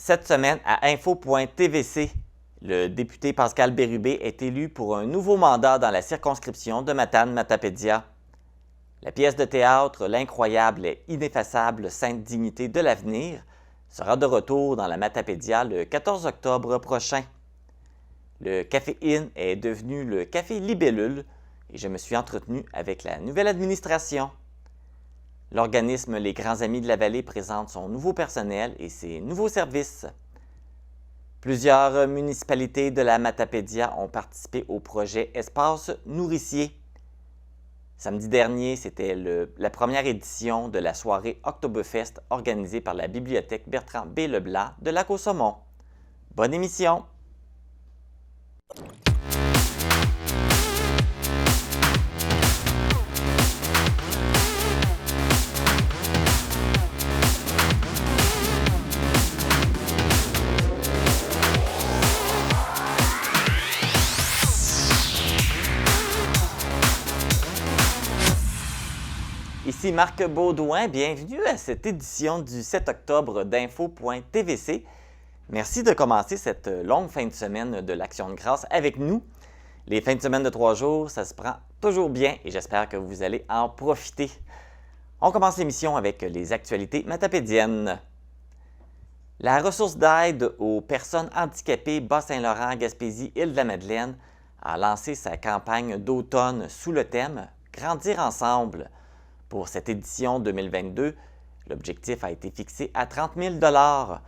Cette semaine, à info.tvc, le député Pascal Bérubé est élu pour un nouveau mandat dans la circonscription de Matane-Matapédia. La pièce de théâtre L'incroyable et ineffaçable Sainte Dignité de l'avenir sera de retour dans la Matapédia le 14 octobre prochain. Le Café Inn est devenu le Café Libellule et je me suis entretenu avec la nouvelle administration. L'organisme Les Grands Amis de la Vallée présente son nouveau personnel et ses nouveaux services. Plusieurs municipalités de la Matapédia ont participé au projet Espace nourricier. Samedi dernier, c'était la première édition de la soirée Oktoberfest organisée par la bibliothèque Bertrand B. Leblanc de Lac-aux-Saumons. Bonne émission! Ici Marc Baudouin, bienvenue à cette édition du 7 octobre d'info.tvc. Merci de commencer cette longue fin de semaine de l'Action de grâce avec nous. Les fins de semaine de 3 jours, ça se prend toujours bien et j'espère que vous allez en profiter. On commence l'émission avec les actualités matapédiennes. La ressource d'aide aux personnes handicapées Bas-Saint-Laurent, Gaspésie, Île-de-la-Madeleine a lancé sa campagne d'automne sous le thème « Grandir ensemble ». Pour cette édition 2022, l'objectif a été fixé à 30 000 $.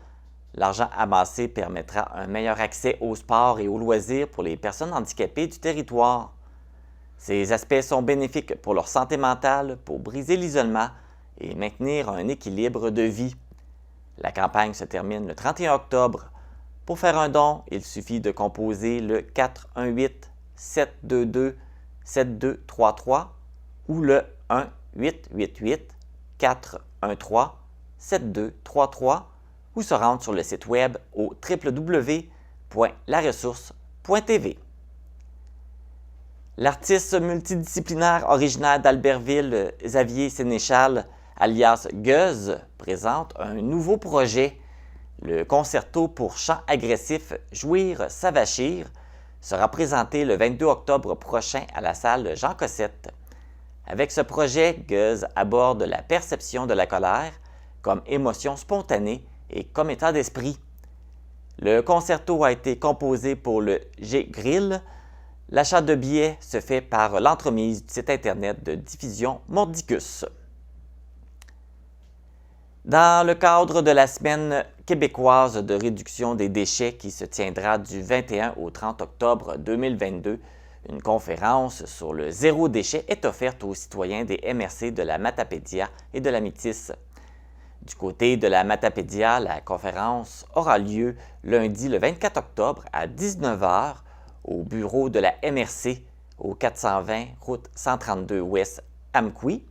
L'argent amassé permettra un meilleur accès au sport et aux loisirs pour les personnes handicapées du territoire. Ces aspects sont bénéfiques pour leur santé mentale, pour briser l'isolement et maintenir un équilibre de vie. La campagne se termine le 31 octobre. Pour faire un don, il suffit de composer le 418-722-7233 ou le 1-888-413-7233 ou se rendre sur le site web au www.laressource.tv. L'artiste multidisciplinaire originaire d'Albertville, Xavier Sénéchal, alias Gueuse, présente un nouveau projet. Le concerto pour chant agressif Jouir Savachir sera présenté le 22 octobre prochain à la salle Jean Cossette. Avec ce projet, Gueuse aborde la perception de la colère comme émotion spontanée et comme état d'esprit. Le concerto a été composé pour le G-Grill. L'achat de billets se fait par l'entremise du site Internet de diffusion Mordicus. Dans le cadre de la Semaine québécoise de réduction des déchets qui se tiendra du 21 au 30 octobre 2022, une conférence sur le zéro déchet est offerte aux citoyens des MRC de la Matapédia et de la Métis. Du côté de la Matapédia, la conférence aura lieu lundi le 24 octobre à 19 h au bureau de la MRC au 420 route 132 Ouest Amqui.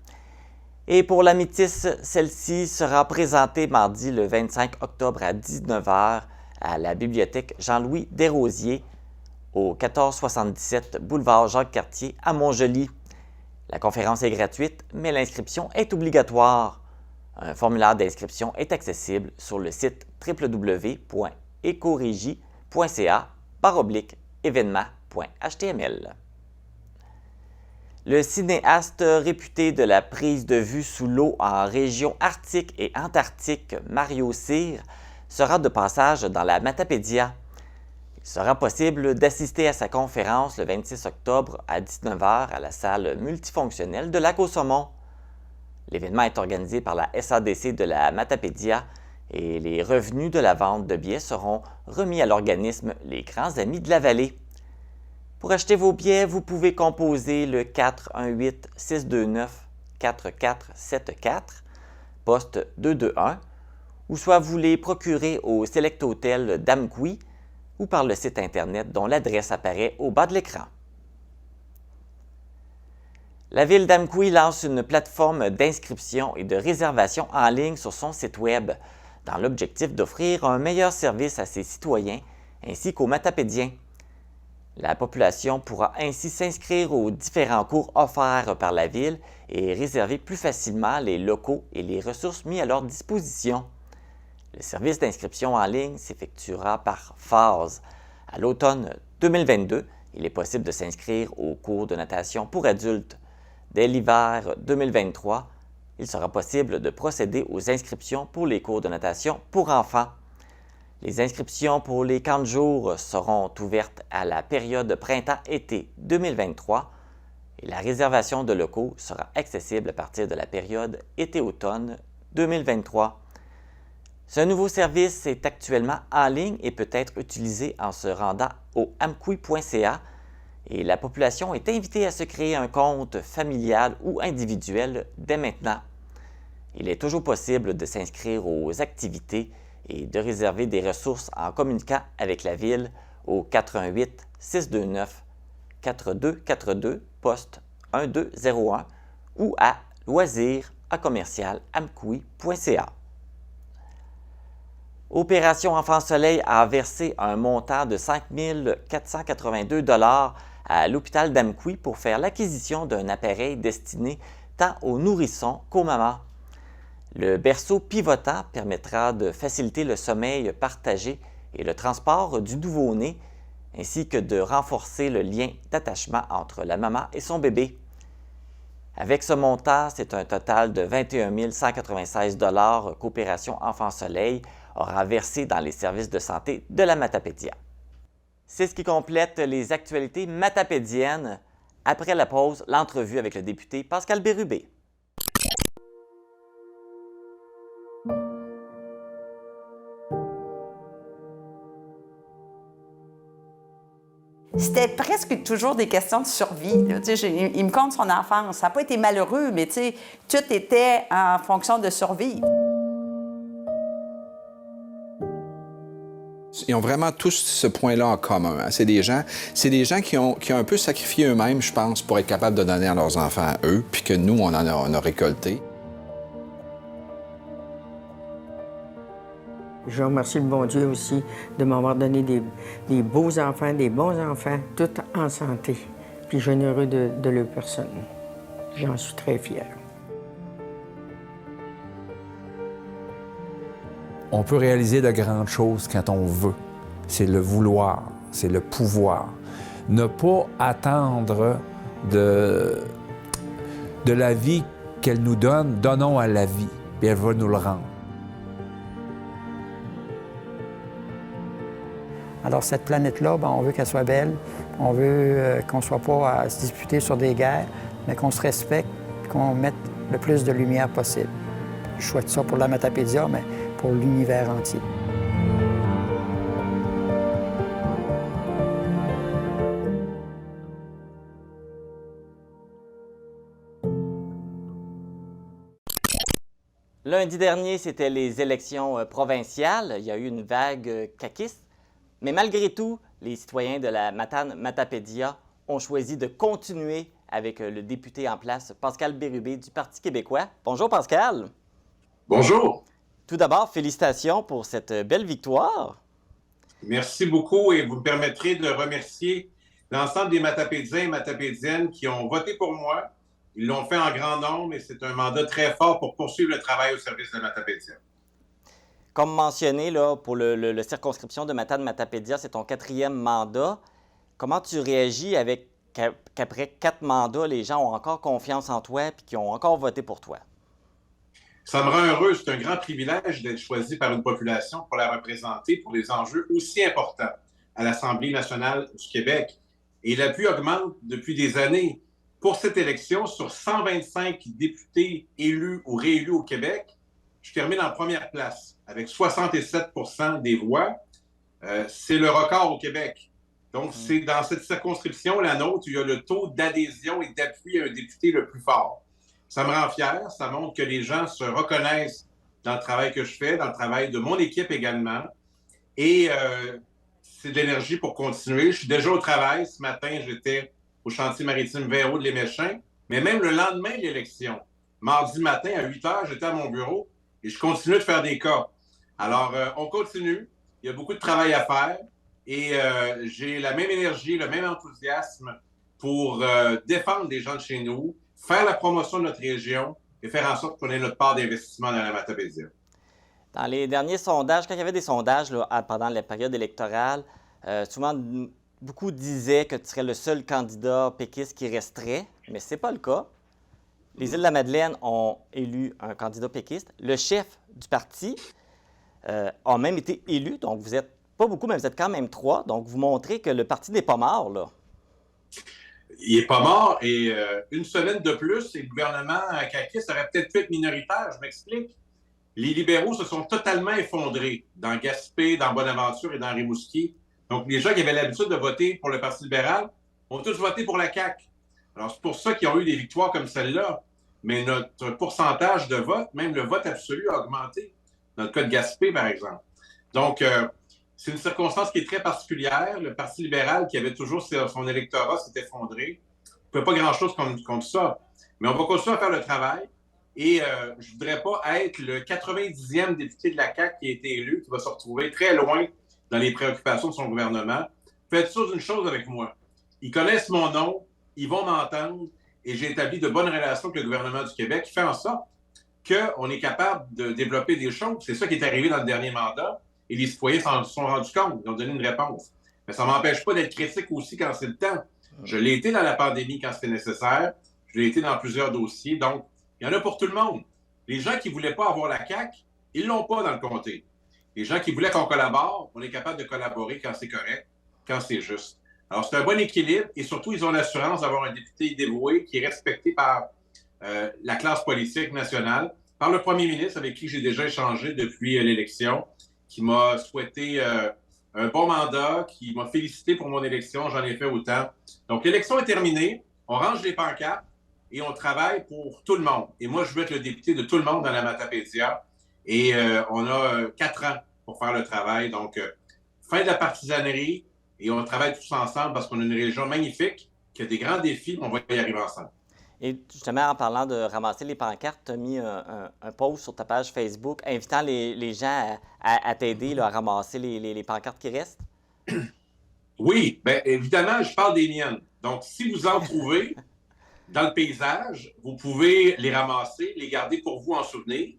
Et pour la Métis, celle-ci sera présentée mardi le 25 octobre à 19 h à la bibliothèque Jean-Louis Desrosiers au 1477 boulevard Jacques-Cartier à Montjoly. La conférence est gratuite, mais l'inscription est obligatoire. Un formulaire d'inscription est accessible sur le site www.ecoregie.ca/événement.html. Le cinéaste réputé de la prise de vue sous l'eau en région arctique et antarctique, Mario Cyr, sera de passage dans la Matapédia. Il sera possible d'assister à sa conférence le 26 octobre à 19 h à la salle multifonctionnelle de Lac-aux-Saumons. L'événement est organisé par la SADC de la Matapédia et les revenus de la vente de billets seront remis à l'organisme Les Grands Amis de la Vallée. Pour acheter vos billets, vous pouvez composer le 418-629-4474, poste 221, ou soit vous les procurer au Select Hotel d'Amqui ou par le site Internet dont l'adresse apparaît au bas de l'écran. La Ville d'Amqui lance une plateforme d'inscription et de réservation en ligne sur son site Web dans l'objectif d'offrir un meilleur service à ses citoyens ainsi qu'aux Matapédiens. La population pourra ainsi s'inscrire aux différents cours offerts par la Ville et réserver plus facilement les locaux et les ressources mis à leur disposition. Le service d'inscription en ligne s'effectuera par phase. À l'automne 2022, il est possible de s'inscrire aux cours de natation pour adultes. Dès l'hiver 2023, il sera possible de procéder aux inscriptions pour les cours de natation pour enfants. Les inscriptions pour les camps de jour seront ouvertes à la période printemps-été 2023 et la réservation de locaux sera accessible à partir de la période été-automne 2023. Ce nouveau service est actuellement en ligne et peut être utilisé en se rendant au amkoui.ca et la population est invitée à se créer un compte familial ou individuel dès maintenant. Il est toujours possible de s'inscrire aux activités et de réserver des ressources en communiquant avec la Ville au 418 629 4242 poste 1201 ou à loisirs@amkoui.ca. Opération Enfant Soleil a versé un montant de 5 482 $ à l'hôpital d'Amkoui pour faire l'acquisition d'un appareil destiné tant aux nourrissons qu'aux mamans. Le berceau pivotant permettra de faciliter le sommeil partagé et le transport du nouveau-né, ainsi que de renforcer le lien d'attachement entre la maman et son bébé. Avec ce montant, c'est un total de 21 196 $ qu'Opération Enfant Soleil aura versé dans les services de santé de la Matapédia. C'est ce qui complète les actualités matapédiennes. Après la pause, l'entrevue avec le député Pascal Bérubé. C'était presque toujours des questions de survie. Là. Il me compte son enfance. Ça n'a pas été malheureux, mais tout était en fonction de survivre. Ils ont vraiment tous ce point-là en commun. Hein. C'est des gens qui ont un peu sacrifié eux-mêmes, je pense, pour être capables de donner à leurs enfants à eux, puis que nous, on a récolté. Je remercie le bon Dieu aussi de m'avoir donné des beaux enfants, des bons enfants, tous en santé, puis généreux de leur personne. J'en suis très fier. On peut réaliser de grandes choses quand on veut. C'est le vouloir, c'est le pouvoir. Ne pas attendre de la vie qu'elle nous donne, donnons à la vie, puis elle va nous le rendre. Alors, cette planète-là, on veut qu'elle soit belle, on veut qu'on ne soit pas à se disputer sur des guerres, mais qu'on se respecte, qu'on mette le plus de lumière possible. Je souhaite ça pour la Matapédia, mais pour l'univers entier. Lundi dernier, c'était les élections provinciales. Il y a eu une vague caquiste. Mais malgré tout, les citoyens de la Matane-Matapédia ont choisi de continuer avec le député en place, Pascal Bérubé du Parti québécois. Bonjour Pascal. Bonjour. Tout d'abord, félicitations pour cette belle victoire. Merci beaucoup et vous me permettrez de remercier l'ensemble des Matapédiens et Matapédiennes qui ont voté pour moi. Ils l'ont fait en grand nombre et c'est un mandat très fort pour poursuivre le travail au service de Matapédia. Comme mentionné, là, pour la circonscription de Matane-Matapédia, c'est ton 4e mandat. Comment tu réagis qu'après 4 mandats, les gens ont encore confiance en toi et qu'ils ont encore voté pour toi? Ça me rend heureux. C'est un grand privilège d'être choisi par une population pour la représenter pour des enjeux aussi importants à l'Assemblée nationale du Québec. Et l'appui augmente depuis des années. Pour cette élection, sur 125 députés élus ou réélus au Québec, je termine en première place avec 67 % des voix. C'est le record au Québec. Donc, c'est dans cette circonscription, la nôtre, où il y a le taux d'adhésion et d'appui à un député le plus fort. Ça me rend fier. Ça montre que les gens se reconnaissent dans le travail que je fais, dans le travail de mon équipe également. Et c'est de l'énergie pour continuer. Je suis déjà au travail. Ce matin, j'étais au chantier maritime Véro de l'Éméchin. Mais même le lendemain de l'élection, mardi matin à 8 h, j'étais à mon bureau et je continue de faire des cas. Alors, on continue. Il y a beaucoup de travail à faire et j'ai la même énergie, le même enthousiasme pour défendre les gens de chez nous, faire la promotion de notre région et faire en sorte qu'on ait notre part d'investissement dans la Matapédia. Dans les derniers sondages, quand il y avait des sondages là, pendant la période électorale, souvent beaucoup disaient que tu serais le seul candidat péquiste qui resterait, mais ce n'est pas le cas. Les Îles-de-la-Madeleine ont élu un candidat péquiste. Le chef du parti a même été élu, donc vous n'êtes pas beaucoup, mais vous êtes quand même 3, donc vous montrez que le parti n'est pas mort, là. Il n'est pas mort et une semaine de plus, et le gouvernement caquiste aurait peut-être pu être minoritaire, je m'explique. Les libéraux se sont totalement effondrés dans Gaspé, dans Bonaventure et dans Rimouski. Donc, les gens qui avaient l'habitude de voter pour le Parti libéral ont tous voté pour la CAQ. Alors, c'est pour ça qu'ils ont eu des victoires comme celle-là. Mais notre pourcentage de vote, même le vote absolu, a augmenté. Dans le cas de Gaspé, par exemple. Donc, c'est une circonstance qui est très particulière. Le Parti libéral, qui avait toujours son électorat, s'est effondré. On ne peut pas grand-chose contre ça. Mais on va continuer à faire le travail. Et je ne voudrais pas être le 90e député de la CAQ qui a été élu, qui va se retrouver très loin dans les préoccupations de son gouvernement. Faites sûr d'une chose avec moi. Ils connaissent mon nom, ils vont m'entendre, et j'ai établi de bonnes relations avec le gouvernement du Québec qui fait en sorte qu'on est capable de développer des choses. C'est ça qui est arrivé dans le dernier mandat, et les citoyens s'en sont rendus compte, ils ont donné une réponse. Mais ça ne m'empêche pas d'être critique aussi quand c'est le temps. Je l'ai été dans la pandémie quand c'était nécessaire, je l'ai été dans plusieurs dossiers, donc il y en a pour tout le monde. Les gens qui ne voulaient pas avoir la CAQ, ils ne l'ont pas dans le comté. Les gens qui voulaient qu'on collabore, on est capable de collaborer quand c'est correct, quand c'est juste. Alors, c'est un bon équilibre et surtout, ils ont l'assurance d'avoir un député dévoué qui est respecté par la classe politique nationale, par le premier ministre avec qui j'ai déjà échangé depuis l'élection, qui m'a souhaité un bon mandat, qui m'a félicité pour mon élection. J'en ai fait autant. Donc, l'élection est terminée. On range les pancartes. Et on travaille pour tout le monde. Et moi, je veux être le député de tout le monde dans la Matapédia. Et on a 4 ans pour faire le travail. Donc, fin de la partisanerie. Et on travaille tous ensemble parce qu'on a une région magnifique qui a des grands défis. On va y arriver ensemble. Et justement, en parlant de ramasser les pancartes, tu as mis un post sur ta page Facebook invitant les gens à t'aider là, à ramasser les pancartes qui restent. Oui, bien évidemment, je parle des miennes. Donc, si vous en trouvez dans le paysage, vous pouvez les ramasser, les garder pour vous en souvenir,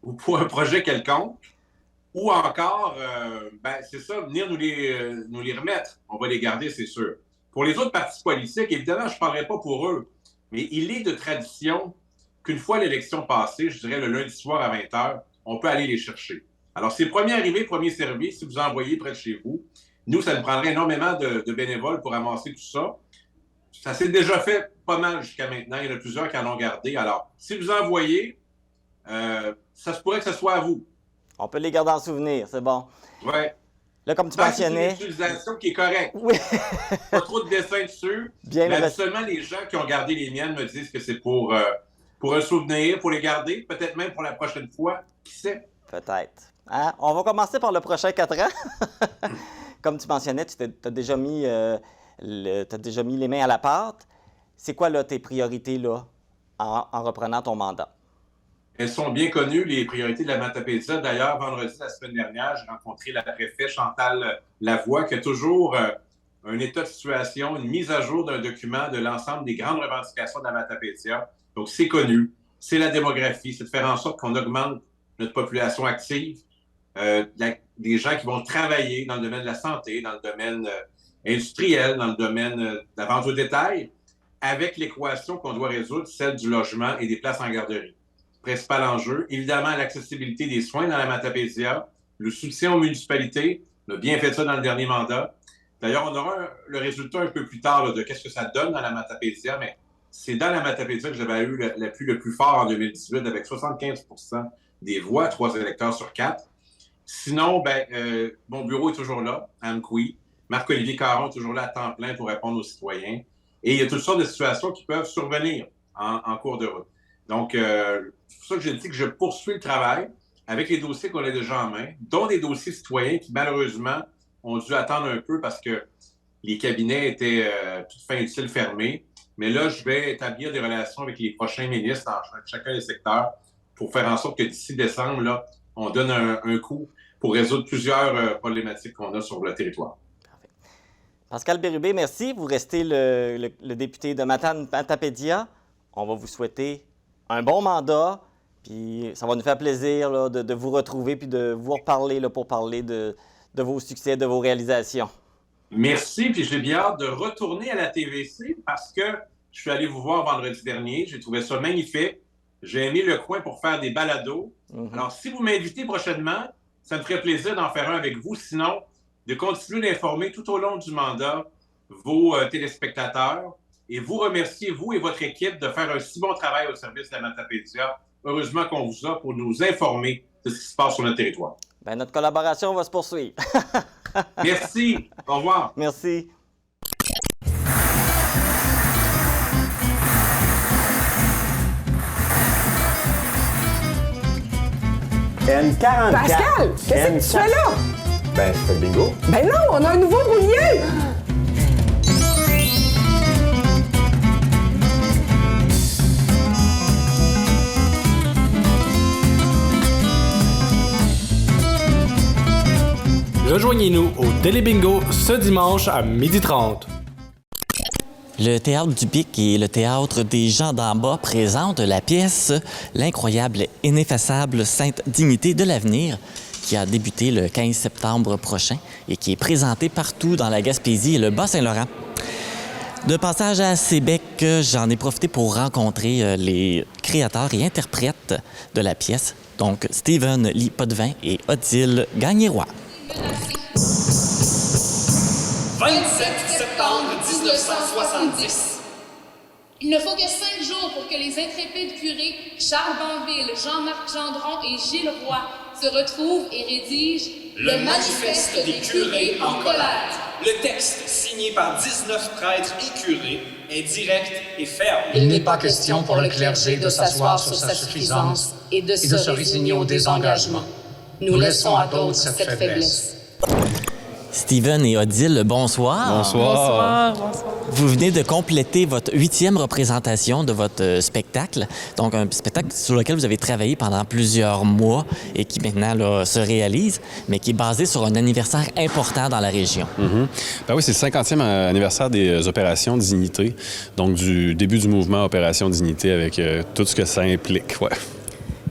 ou pour un projet quelconque, ou encore, c'est ça, venir nous les remettre. On va les garder, c'est sûr. Pour les autres partis politiques, évidemment, je ne parlerai pas pour eux, mais il est de tradition qu'une fois l'élection passée, je dirais le lundi soir à 20h, on peut aller les chercher. Alors, c'est premier arrivé, premier servi, si vous envoyez près de chez vous. Nous, ça nous prendrait énormément de bénévoles pour ramasser tout ça. Ça s'est déjà fait pas mal jusqu'à maintenant. Il y en a plusieurs qui en ont gardé. Alors, si vous envoyez, ça se pourrait que ce soit à vous. On peut les garder en souvenir, c'est bon. Oui. Là, comme tu mentionnais... C'est une utilisation qui est correcte. Oui. Pas trop de dessins dessus. Bien, mais seulement les gens qui ont gardé les miennes me disent que c'est pour un souvenir, pour les garder, peut-être même pour la prochaine fois. Qui sait? Peut-être. Hein? On va commencer par le prochain 4 ans. Comme tu mentionnais, tu as déjà mis les mains à la pâte. C'est quoi là, tes priorités là, en reprenant ton mandat? Elles sont bien connues, les priorités de la Matapédia. D'ailleurs, vendredi, la semaine dernière, j'ai rencontré la préfète Chantal Lavoie, qui a toujours un état de situation, une mise à jour d'un document de l'ensemble des grandes revendications de la Matapédia. Donc, c'est connu. C'est la démographie. C'est de faire en sorte qu'on augmente notre population active, des gens qui vont travailler dans le domaine de la santé, dans le domaine industriel, dans le domaine de la vente au détail, avec l'équation qu'on doit résoudre, celle du logement et des places en garderie. Principal enjeu, évidemment, l'accessibilité des soins dans la Matapédia, le soutien aux municipalités, on a bien fait ça dans le dernier mandat. D'ailleurs, on aura le résultat un peu plus tard là, de qu'est-ce que ça donne dans la Matapédia, mais c'est dans la Matapédia que j'avais eu l'appui le plus fort en 2018 avec 75 % des voix, 3 électeurs sur 4. Sinon, mon bureau est toujours là, à Amqui. Marc-Olivier Caron est toujours là à temps plein pour répondre aux citoyens. Et il y a toutes sortes de situations qui peuvent survenir en cours de route. Donc, c'est pour ça que j'ai dit que je poursuis le travail avec les dossiers qu'on a déjà en main, dont des dossiers citoyens qui, malheureusement, ont dû attendre un peu parce que les cabinets étaient toute fin utile fermés. Mais là, je vais établir des relations avec les prochains ministres dans chacun des secteurs pour faire en sorte que d'ici décembre, là, on donne un coup pour résoudre plusieurs problématiques qu'on a sur le territoire. Parfait. Pascal Bérubé, merci. Vous restez le député de Matapédia. On va vous souhaiter un bon mandat, Puis ça va nous faire plaisir là, de vous retrouver puis de vous reparler là, pour parler de vos succès, de vos réalisations. Merci, puis j'ai bien hâte de retourner à la TVC parce que je suis allé vous voir vendredi dernier. J'ai trouvé ça magnifique. J'ai aimé le coin pour faire des balados. Alors, si vous m'invitez prochainement, ça me ferait plaisir d'en faire un avec vous. Sinon, de continuer d'informer tout au long du mandat vos téléspectateurs et vous remercier, vous et votre équipe, de faire un si bon travail au service de la Matapédia. Heureusement qu'on vous a pour nous informer de ce qui se passe sur notre territoire. Bien, notre collaboration va se poursuivre. Merci. Au revoir. Merci. N44. Pascal, qu'est-ce que tu fais là? Ben, je fais le bingo. Ben non, on a un nouveau brouillé! Rejoignez-nous au Télébingo ce dimanche à 12h30. Le Théâtre du Pic et le Théâtre des gens d'en bas présentent la pièce L'incroyable et ineffaçable Sainte Dignité de l'avenir, qui a débuté le 15 septembre prochain et qui est présentée partout dans la Gaspésie et le Bas-Saint-Laurent. De passage à Sébec, j'en ai profité pour rencontrer les créateurs et interprètes de la pièce, donc Steven Lee Potvin et Odile Gagné-Roy. 27 septembre 1970. Il ne faut que 5 jours pour que les intrépides curés Charles Banville, Jean-Marc Gendron et Gilles Roy se retrouvent et rédigent le manifeste des curés en colère. Le texte, signé par 19 prêtres et curés, est direct et ferme. Il n'est pas question pour le clergé de s'asseoir sur sa suffisance et de se résigner au désengagement. Nous laissons à d'autres cette faiblesse. Steven et Odile, bonsoir. Bonsoir. Vous venez de compléter votre 8e représentation de votre spectacle. Donc, un spectacle sur lequel vous avez travaillé pendant plusieurs mois et qui maintenant là, se réalise, mais qui est basé sur un anniversaire important dans la région. Ben oui, c'est le 50e anniversaire des Opérations Dignité, donc du début du mouvement Opération Dignité avec tout ce que ça implique. Ouais.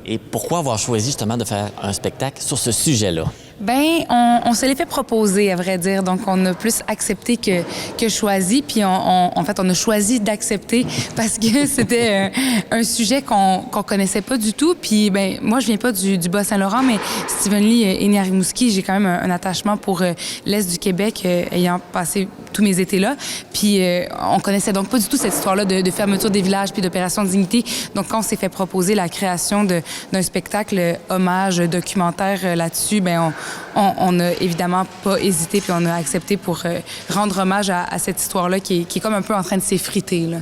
Et pourquoi avoir choisi justement de faire un spectacle sur ce sujet-là? Bien, on se l'est fait proposer, à vrai dire. Donc, on a plus accepté que choisi. Puis, en fait, on a choisi d'accepter parce que c'était un sujet qu'on connaissait pas du tout. Puis, ben moi, je viens pas du Bas-Saint-Laurent, mais Steven Lee est né à Rimouski. J'ai quand même un attachement pour l'Est du Québec, ayant passé tous mes étés là. Puis, on connaissait donc pas du tout cette histoire-là de fermeture des villages puis d'opération Dignité. Donc, quand on s'est fait proposer la création d'un spectacle hommage documentaire là-dessus, ben on n'a évidemment pas hésité puis on a accepté pour rendre hommage à cette histoire-là qui est comme un peu en train de s'effriter, là.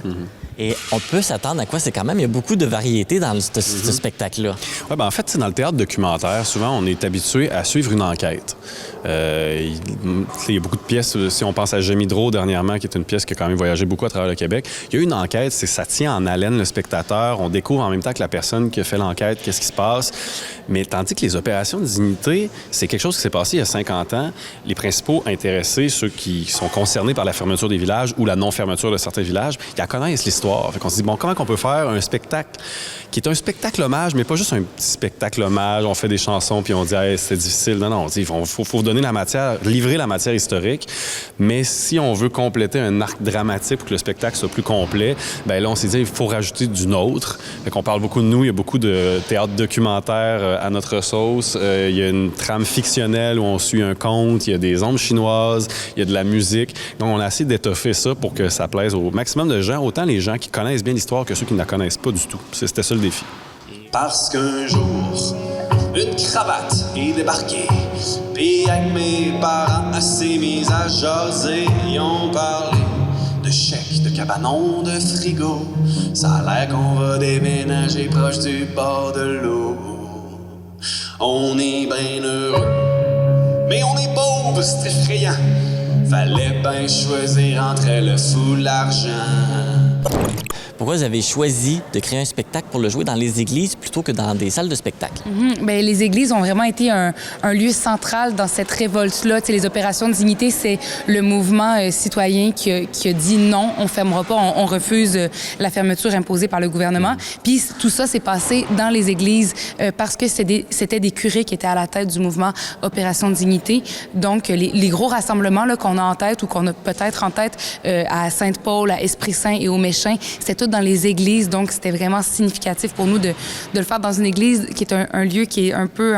Et on peut s'attendre à quoi? C'est quand même, il y a beaucoup de variétés dans ce spectacle-là. Oui, ben en fait, dans le théâtre documentaire, souvent, on est habitué à suivre une enquête. Il y a beaucoup de pièces, si on pense à Jamie Drault dernièrement, qui est une pièce qui a quand même voyagé beaucoup à travers le Québec, il y a une enquête, ça tient en haleine le spectateur, on découvre en même temps que la personne qui a fait l'enquête, qu'est-ce qui se passe. Mais tandis que les opérations de dignité, c'est quelque chose qui s'est passé il y a 50 ans. Les principaux intéressés, ceux qui sont concernés par la fermeture des villages ou la non-fermeture de certains villages, ils en connaissent l'histoire. Fait qu'on se dit, bon, comment on peut faire un spectacle qui est un spectacle hommage, mais pas juste un petit spectacle hommage, on fait des chansons puis on dit, hey, c'est difficile. Non, il faut donner la matière, livrer la matière historique. Mais si on veut compléter un arc dramatique pour que le spectacle soit plus complet, bien là, on s'est dit, il faut rajouter du nôtre. Fait qu'on parle beaucoup de nous, il y a beaucoup de théâtre documentaire à notre sauce. Il y a une trame fictionnelle où on suit un conte, il y a des ombres chinoises, il y a de la musique. Donc, on a essayé d'étoffer ça pour que ça plaise au maximum de gens, autant les gens qui connaissent bien l'histoire que ceux qui ne la connaissent pas du tout. C'était ça le défi. Parce qu'un jour, une cravate est débarquée, puis avec mes parents assez mis à jaser, ils ont parlé de chèques, de cabanons, de frigo. Ça a l'air qu'on va déménager proche du bord de l'eau. On est bien heureux, mais on est pauvre, c'est effrayant. Fallait bien choisir entre le fou, l'argent. Pourquoi vous avez choisi de créer un spectacle pour le jouer dans les églises plutôt que dans des salles de spectacle? Bien, les églises ont vraiment été un lieu central dans cette révolte-là. Tu sais, les opérations de dignité, c'est le mouvement citoyen qui a dit non, on ne fermera pas, on refuse la fermeture imposée par le gouvernement. Puis tout ça s'est passé dans les églises parce que c'était des curés qui étaient à la tête du mouvement Opération de dignité. Donc, les gros rassemblements là, qu'on a en tête ou qu'on a peut-être en tête à Sainte-Paul, à Esprit-Saint et au Méchain, c'était tout dans les églises. Donc, c'était vraiment significatif pour nous de le faire dans une église qui est un lieu qui est un peu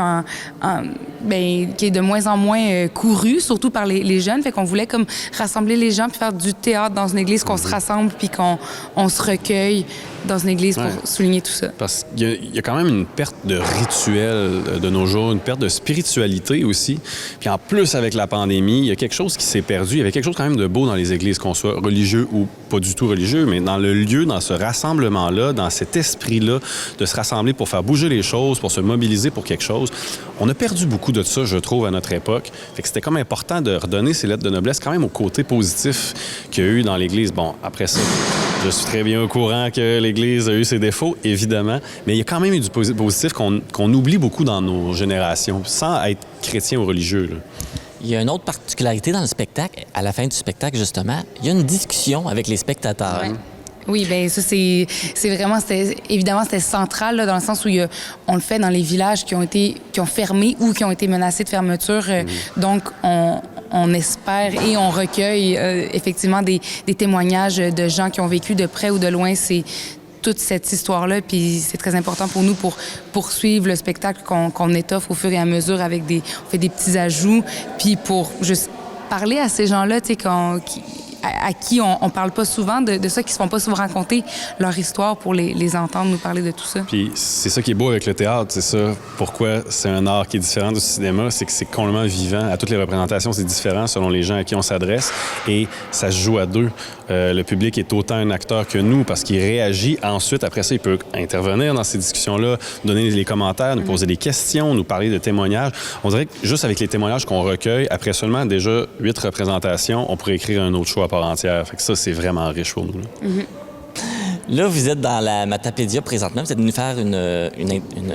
qui est de moins en moins couru, surtout par les jeunes. Fait qu'on voulait comme rassembler les gens puis faire du théâtre dans une église, qu'on se rassemble puis qu'on se recueille dans une église pour souligner tout ça. Parce qu'il y a quand même une perte de rituel de nos jours, une perte de spiritualité aussi. Puis en plus, avec la pandémie, il y a quelque chose qui s'est perdu. Il y avait quelque chose quand même de beau dans les églises, qu'on soit religieux ou pas du tout religieux, mais dans le lieu, dans ce rassemblement-là, dans cet esprit-là, de se rassembler pour faire bouger les choses, pour se mobiliser pour quelque chose. On a perdu beaucoup de ça, je trouve, à notre époque. Fait que c'était comme important de redonner ces lettres de noblesse quand même au côté positif qu'il y a eu dans l'Église. Bon, après ça, je suis très bien au courant que l'Église a eu ses défauts, évidemment, mais il y a quand même eu du positif qu'on oublie beaucoup dans nos générations, sans être chrétien ou religieux, là. Il y a une autre particularité dans le spectacle. À la fin du spectacle, justement, il y a une discussion avec les spectateurs. Ouais. Oui, bien ça, c'est vraiment, évidemment, c'était central là, dans le sens où on le fait dans les villages qui ont fermé ou qui ont été menacés de fermeture. Donc, on espère et on recueille effectivement des témoignages de gens qui ont vécu de près ou de loin toute cette histoire-là, puis c'est très important pour nous pour poursuivre le spectacle qu'on étoffe au fur et à mesure avec on fait des petits ajouts, puis pour juste parler à ces gens-là, tu sais, à qui on parle pas souvent de ça, qui se font pas souvent raconter leur histoire pour les entendre nous parler de tout ça. Puis c'est ça qui est beau avec le théâtre, c'est ça. Pourquoi c'est un art qui est différent du cinéma, c'est que c'est complètement vivant. À toutes les représentations, c'est différent selon les gens à qui on s'adresse et ça se joue à deux. Le public est autant un acteur que nous parce qu'il réagit. Ensuite, après ça, il peut intervenir dans ces discussions-là, donner les commentaires, nous poser des questions, nous parler de témoignages. On dirait que juste avec les témoignages qu'on recueille, après seulement déjà 8 représentations, on pourrait écrire un autre show à part entière. Fait que ça, c'est vraiment riche pour nous. Là. Là, vous êtes dans la Matapédia présentement. Vous êtes venu faire une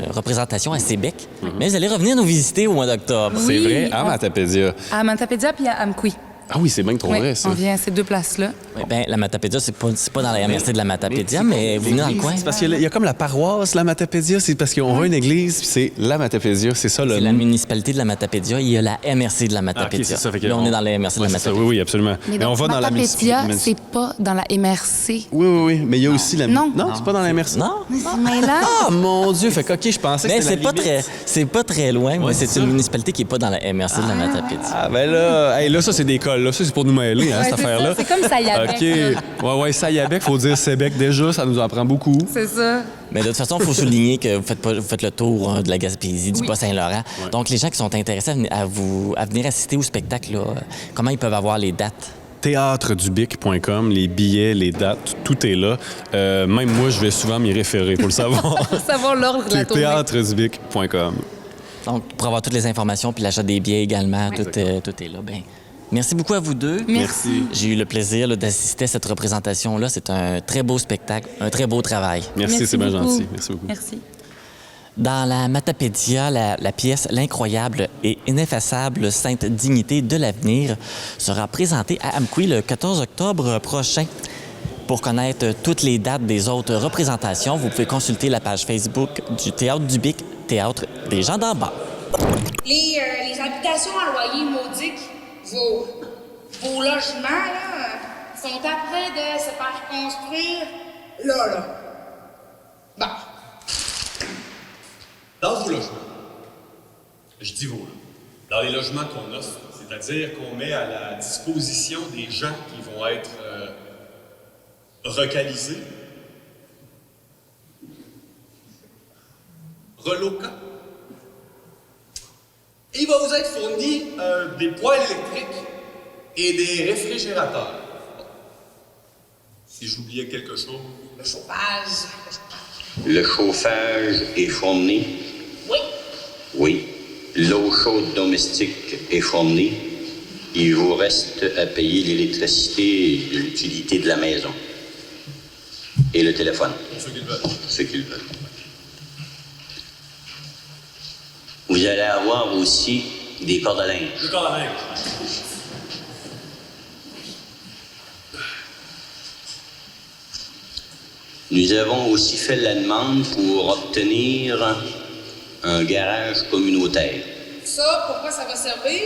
représentation à Sébec. Mais vous allez revenir nous visiter au mois d'octobre. Oui, c'est vrai, à Matapédia. À Matapédia puis à Amqui. Ah oui, c'est bien trop vrai, ça. On vient à ces deux places-là. Oui, bien, la Matapédia, c'est pas dans la MRC de la Matapédia, mais vous venez dans le coin. C'est parce qu'il y a comme la paroisse, la Matapédia. C'est parce qu'on a une église, puis c'est la Matapédia. C'est ça, C'est la municipalité de la Matapédia. Il y a la MRC de la Matapédia. C'est ça, là, on est dans la MRC de la Matapédia. Oui, absolument. Mais on va dans la Matapédia, c'est pas dans la MRC. Oui. Mais il y a aussi la... Non, c'est pas dans la MRC. Non. Mais là... Ah, mon Dieu! Fait que, OK, je pensais que c'était la limite. C'est pas très loin, mais c'est une municipalité qui est pas dans la MRC de la Matapédia. Ah, ben là, ça, c'est des cols. Là, ça, c'est pour nous mêler. Cette affaire-là. C'est comme Sayabec. OK. Sayabec, faut dire Sébec déjà, ça nous en prend beaucoup. C'est ça. Mais de toute façon, il faut souligner que vous faites le tour de la Gaspésie, du Bas-Saint-Laurent. Ouais. Donc, les gens qui sont intéressés à venir assister au spectacle, là, comment ils peuvent avoir les dates? Théâtredubic.com, les billets, les dates, tout est là. Même moi, je vais souvent m'y référer pour le savoir. Pour savoir l'ordre de la tournée. Théâtredubic.com. Donc, pour avoir toutes les informations, puis l'achat des billets également, tout est là. Bien. Merci beaucoup à vous deux. Merci. J'ai eu le plaisir d'assister à cette représentation-là. C'est un très beau spectacle, un très beau travail. Merci, c'est bien gentil. Merci beaucoup. Merci. Dans la Matapédia, la pièce L'incroyable et ineffaçable Sainte Dignité de l'avenir sera présentée à Amqui le 14 octobre prochain. Pour connaître toutes les dates des autres représentations, vous pouvez consulter la page Facebook du Théâtre du Bic, Théâtre des gens d'en bas. Les habitations à loyer maudique, vos logements, là, sont après de se faire construire là. Bon. Dans vos logements, je dis vos, dans les logements qu'on offre, c'est-à-dire qu'on met à la disposition des gens qui vont être relocalisés, il va vous être fourni des poêles électriques et des réfrigérateurs. Si j'oubliais quelque chose. Le chauffage. Le chauffage est fourni. Oui. Oui. L'eau chaude domestique est fournie. Il vous reste à payer l'électricité et l'utilité de la maison. Et le téléphone. Ceux qui le veulent. Ceux qui le veulent. Vous allez avoir aussi des cordes à linge. Le corps à linge. Nous avons aussi fait la demande pour obtenir un garage communautaire. Ça, pourquoi ça va servir?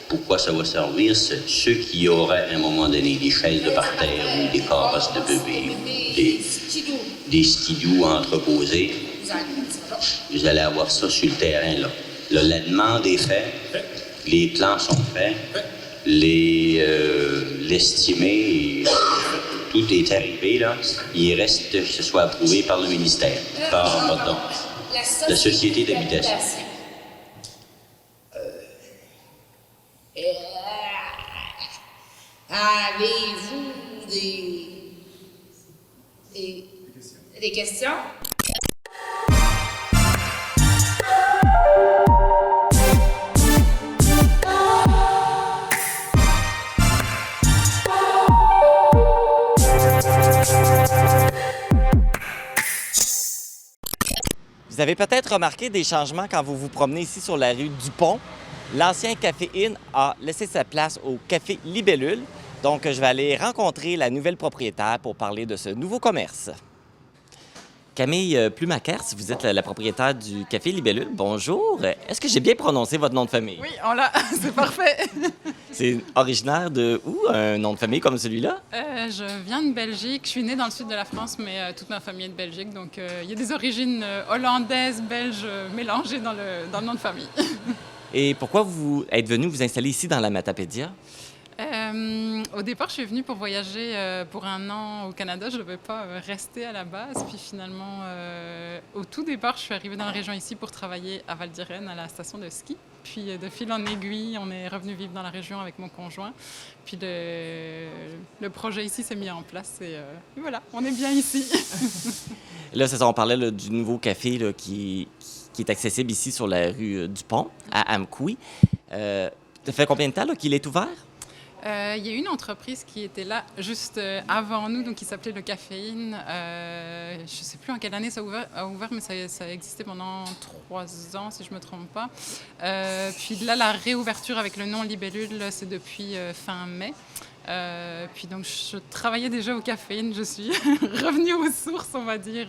Pourquoi ça va servir? C'est ceux qui auraient à un moment donné des chaises de parterre ou des carrosses de bébé, des skidoo entreposés. Vous allez avoir ça sur le terrain, là. Là, la demande est faite, les plans sont faits, l'estimé, tout est arrivé, là. Il reste que ce soit approuvé par le ministère, par la Société d'habitation. Avez-vous des questions? Vous avez peut-être remarqué des changements quand vous vous promenez ici sur la rue Dupont. L'ancien Café Inn a laissé sa place au Café Libellule. Donc, je vais aller rencontrer la nouvelle propriétaire pour parler de ce nouveau commerce. Camille Plumakers, vous êtes la propriétaire du Café Libellule. Bonjour. Est-ce que j'ai bien prononcé votre nom de famille? Oui, on l'a. C'est parfait. C'est originaire de où, un nom de famille comme celui-là? Je viens de Belgique. Je suis née dans le sud de la France, mais toute ma famille est de Belgique. Donc, il y a des origines hollandaises, belges mélangées dans le nom de famille. Et pourquoi vous êtes venu vous installer ici dans la Matapédia? Au départ, je suis venue pour voyager pour 1 an au Canada. Je ne devais pas rester à la base. Puis finalement, au tout départ, je suis arrivée dans la région ici pour travailler à Val-d'Irène, à la station de ski. Puis de fil en aiguille, on est revenu vivre dans la région avec mon conjoint. Puis le projet ici s'est mis en place et voilà, on est bien ici. Là, c'est ça, on parlait là, du nouveau café là, qui est accessible ici sur la rue Dupont, à Amqui. Ça fait combien de temps là, qu'il est ouvert? Il y a une entreprise qui était là juste avant nous, donc qui s'appelait le Caféine. Je ne sais plus en quelle année ça a ouvert, mais ça a existé pendant 3 ans, si je ne me trompe pas. Puis là, la réouverture avec le nom Libellule, c'est depuis fin mai. Puis donc, je travaillais déjà au Caféine, je suis revenue aux sources, on va dire.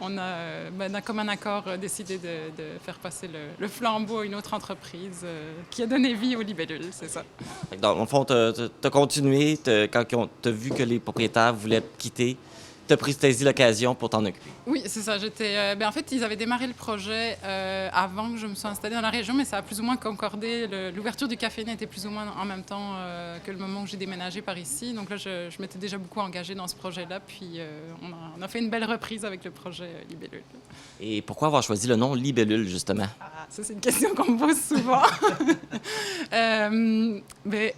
On a comme un accord décidé de faire passer le flambeau à une autre entreprise qui a donné vie au Libellule, c'est ça. Donc, au fond, tu as continué, quand tu as vu que les propriétaires voulaient quitter, tu as saisi l'occasion pour t'en occuper. Oui, c'est ça. En fait, ils avaient démarré le projet avant que je me sois installée dans la région, mais ça a plus ou moins concordé. L'ouverture du Café était plus ou moins en même temps que le moment où j'ai déménagé par ici. Donc là, je m'étais déjà beaucoup engagée dans ce projet-là. Puis on a fait une belle reprise avec le projet Libellule. Et pourquoi avoir choisi le nom Libellule, justement? Ça, c'est une question qu'on me pose souvent.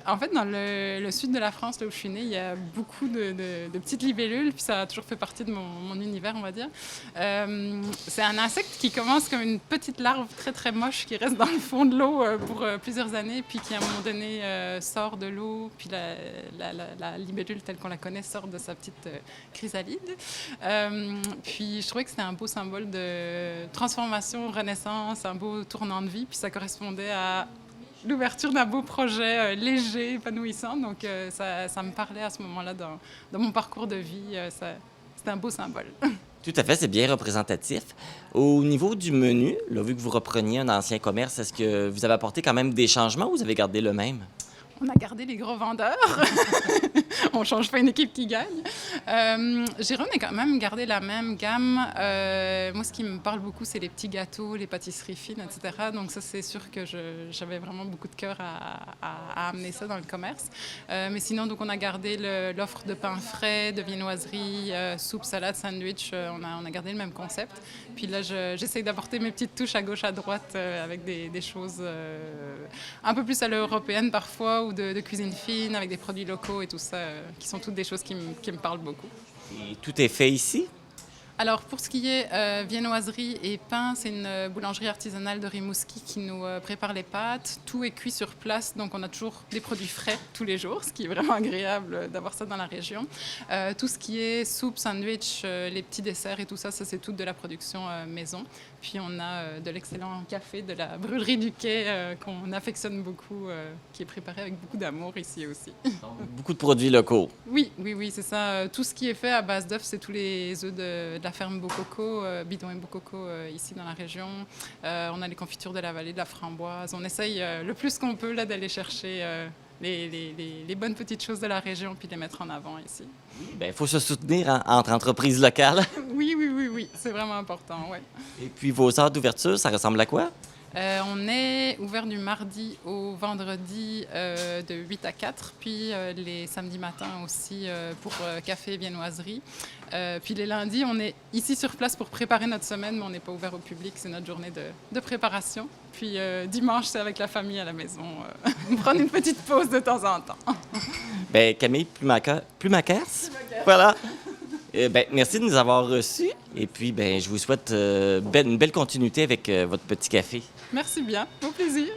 En fait, dans le sud de la France, là où je suis née, il y a beaucoup de petites libellules, puis ça a toujours fait partie de mon univers, on va dire. C'est un insecte qui commence comme une petite larve très, très moche qui reste dans le fond de l'eau pour plusieurs années, puis qui, à un moment donné, sort de l'eau, puis la libellule telle qu'on la connaît sort de sa petite chrysalide. Puis je trouvais que c'était un beau symbole de transformation, renaissance, un beau tournant de vie, puis ça correspondait à l'ouverture d'un beau projet léger, épanouissant. Donc, ça me parlait à ce moment-là dans mon parcours de vie. C'était un beau symbole. Tout à fait, c'est bien représentatif. Au niveau du menu, là, vu que vous repreniez un ancien commerce, est-ce que vous avez apporté quand même des changements ou vous avez gardé le même? On a gardé les gros vendeurs. On ne change pas une équipe qui gagne. Jérôme a quand même gardé la même gamme. Moi, ce qui me parle beaucoup, c'est les petits gâteaux, les pâtisseries fines, etc. Donc ça, c'est sûr que j'avais vraiment beaucoup de cœur à amener ça dans le commerce. Mais sinon, donc, on a gardé l'offre de pain frais, de viennoiserie, soupe, salade, sandwich. On a gardé le même concept. Puis là, j'essaye d'apporter mes petites touches à gauche, à droite, avec des choses un peu plus à l'européenne parfois, ou de cuisine fine, avec des produits locaux et tout ça, qui sont toutes des choses qui me parlent beaucoup. Et tout est fait ici? Alors, pour ce qui est viennoiserie et pain, c'est une boulangerie artisanale de Rimouski qui nous prépare les pâtes. Tout est cuit sur place, donc on a toujours des produits frais tous les jours, ce qui est vraiment agréable d'avoir ça dans la région. Tout ce qui est soupe, sandwich, les petits desserts et tout ça, c'est tout de la production maison. Puis on a de l'excellent café de la brûlerie du Quai qu'on affectionne beaucoup, qui est préparé avec beaucoup d'amour ici aussi. Donc, beaucoup de produits locaux. Oui, c'est ça. Tout ce qui est fait à base d'œufs, c'est tous les œufs de la ferme Bococco, Bidon et Bococco, ici dans la région. On a les confitures de la vallée, de la framboise. On essaye le plus qu'on peut là d'aller chercher les bonnes petites choses de la région puis les mettre en avant ici. Bien, il faut se soutenir entre entreprises locales. Oui, c'est vraiment important, ouais. Et puis, vos heures d'ouverture, ça ressemble à quoi? On est ouvert du mardi au vendredi de 8 à 4, puis les samedis matins aussi pour café et viennoiserie. Puis les lundis, on est ici sur place pour préparer notre semaine, mais on n'est pas ouvert au public, c'est notre journée de préparation. Puis dimanche, c'est avec la famille à la maison, prendre une petite pause de temps en temps. Bien, Camille Plumaquers. Voilà. Merci de nous avoir reçus. Et puis, je vous souhaite une belle continuité avec votre petit café. Merci bien. Au plaisir.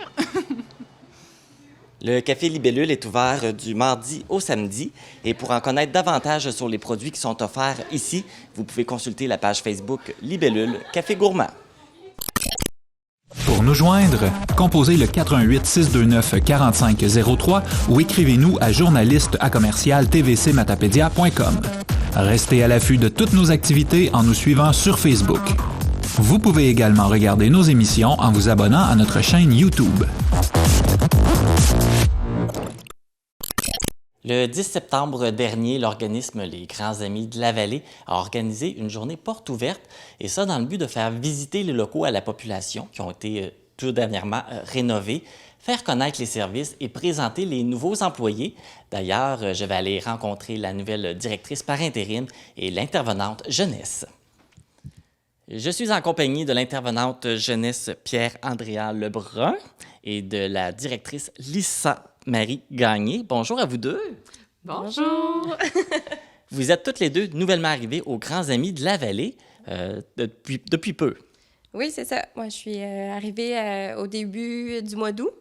Le Café Libellule est ouvert du mardi au samedi. Et pour en connaître davantage sur les produits qui sont offerts ici, vous pouvez consulter la page Facebook Libellule Café Gourmand. Pour nous joindre, composez le 418-629-4503 ou écrivez-nous à journaliste@tvcmatapedia.com. Restez à l'affût de toutes nos activités en nous suivant sur Facebook. Vous pouvez également regarder nos émissions en vous abonnant à notre chaîne YouTube. Le 10 septembre dernier, l'organisme Les Grands Amis de la Vallée a organisé une journée porte ouverte, et ça dans le but de faire visiter les locaux à la population qui ont été tout dernièrement rénovés, faire connaître les services et présenter les nouveaux employés. D'ailleurs, je vais aller rencontrer la nouvelle directrice par intérim et l'intervenante jeunesse. Je suis en compagnie de l'intervenante jeunesse Pierre-Andréa Lebrun et de la directrice Lisa-Marie Gagné. Bonjour à vous deux. Bonjour. Vous êtes toutes les deux nouvellement arrivées aux Grands Amis de la Vallée depuis peu. Oui, c'est ça. Moi, je suis arrivée au début du mois d'août.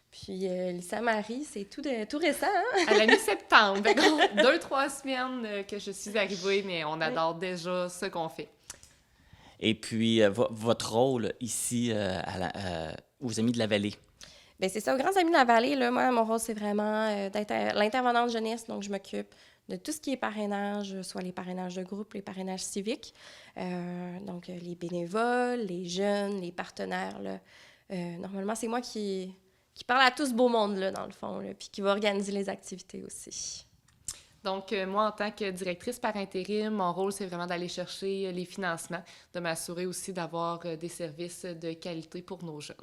Puis Lisa-Marie, c'est tout récent, hein? À la mi-septembre. 2-3 semaines que je suis arrivée, mais on adore déjà ce qu'on fait. Et puis, votre rôle ici aux Amis de la Vallée? Bien, c'est ça. Aux Grands Amis de la Vallée, là, moi, mon rôle, c'est vraiment d'être l'intervenante jeunesse. Donc, je m'occupe de tout ce qui est parrainage, soit les parrainages de groupe, les parrainages civiques. Donc, les bénévoles, les jeunes, les partenaires. Là. Normalement, c'est moi qui parle à tout ce beau monde-là, dans le fond, là, puis qui va organiser les activités aussi. Donc, moi, en tant que directrice par intérim, mon rôle, c'est vraiment d'aller chercher les financements, de m'assurer aussi d'avoir des services de qualité pour nos jeunes.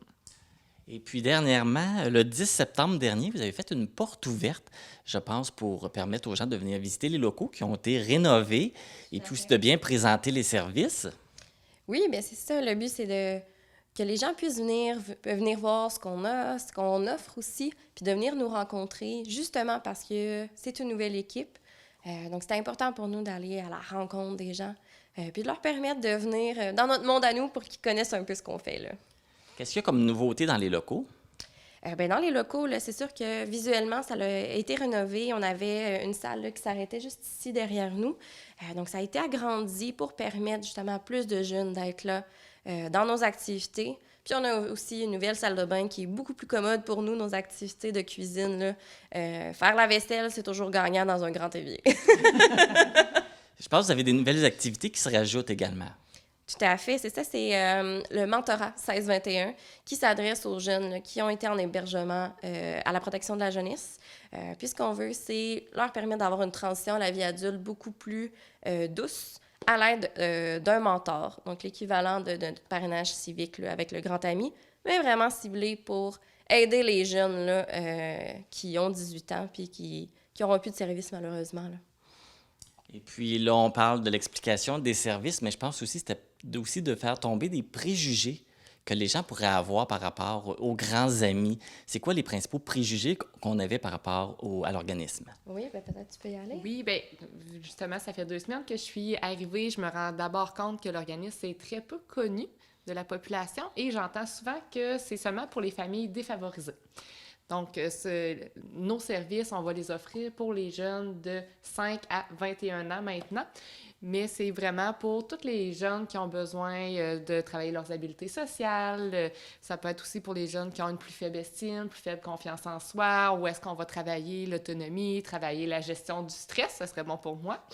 Et puis, dernièrement, le 10 septembre dernier, vous avez fait une porte ouverte, je pense, pour permettre aux gens de venir visiter les locaux qui ont été rénovés et puis aussi de bien présenter les services. Oui, bien c'est ça. Le but, c'est que les gens puissent venir voir ce qu'on a, ce qu'on offre aussi, puis de venir nous rencontrer, justement parce que c'est une nouvelle équipe. Donc, c'est important pour nous d'aller à la rencontre des gens, puis de leur permettre de venir dans notre monde à nous pour qu'ils connaissent un peu ce qu'on fait, là. Qu'est-ce qu'il y a comme nouveauté dans les locaux? Dans les locaux, là, c'est sûr que visuellement, ça a été rénové. On avait une salle là, qui s'arrêtait juste ici derrière nous. Donc, ça a été agrandi pour permettre justement à plus de jeunes d'être là dans nos activités. Puis, on a aussi une nouvelle salle de bain qui est beaucoup plus commode pour nous, nos activités de cuisine. Là. Faire la vaisselle, c'est toujours gagnant dans un grand évier. Je pense que vous avez des nouvelles activités qui se rajoutent également. Tout à fait. C'est ça, c'est le mentorat 16-21 qui s'adresse aux jeunes là, qui ont été en hébergement à la protection de la jeunesse. Puis ce qu'on veut, c'est leur permettre d'avoir une transition à la vie adulte beaucoup plus douce à l'aide d'un mentor, donc l'équivalent de notre parrainage civique là, avec le Grand Ami, mais vraiment ciblé pour aider les jeunes là, qui ont 18 ans puis qui n'auront plus de service malheureusement, là. Et puis là, on parle de l'explication des services, mais je pense aussi que c'était aussi de faire tomber des préjugés que les gens pourraient avoir par rapport aux grands amis? C'est quoi les principaux préjugés qu'on avait par rapport à l'organisme? Oui, bien, peut-être tu peux y aller. Oui, bien, justement, ça fait 2 semaines que je suis arrivée. Je me rends d'abord compte que l'organisme est très peu connu de la population et j'entends souvent que c'est seulement pour les familles défavorisées. Donc, nos services, on va les offrir pour les jeunes de 5 à 21 ans maintenant, mais c'est vraiment pour tous les jeunes qui ont besoin de travailler leurs habiletés sociales. Ça peut être aussi pour les jeunes qui ont une plus faible estime, plus faible confiance en soi, ou est-ce qu'on va travailler l'autonomie, travailler la gestion du stress, ça serait bon pour moi.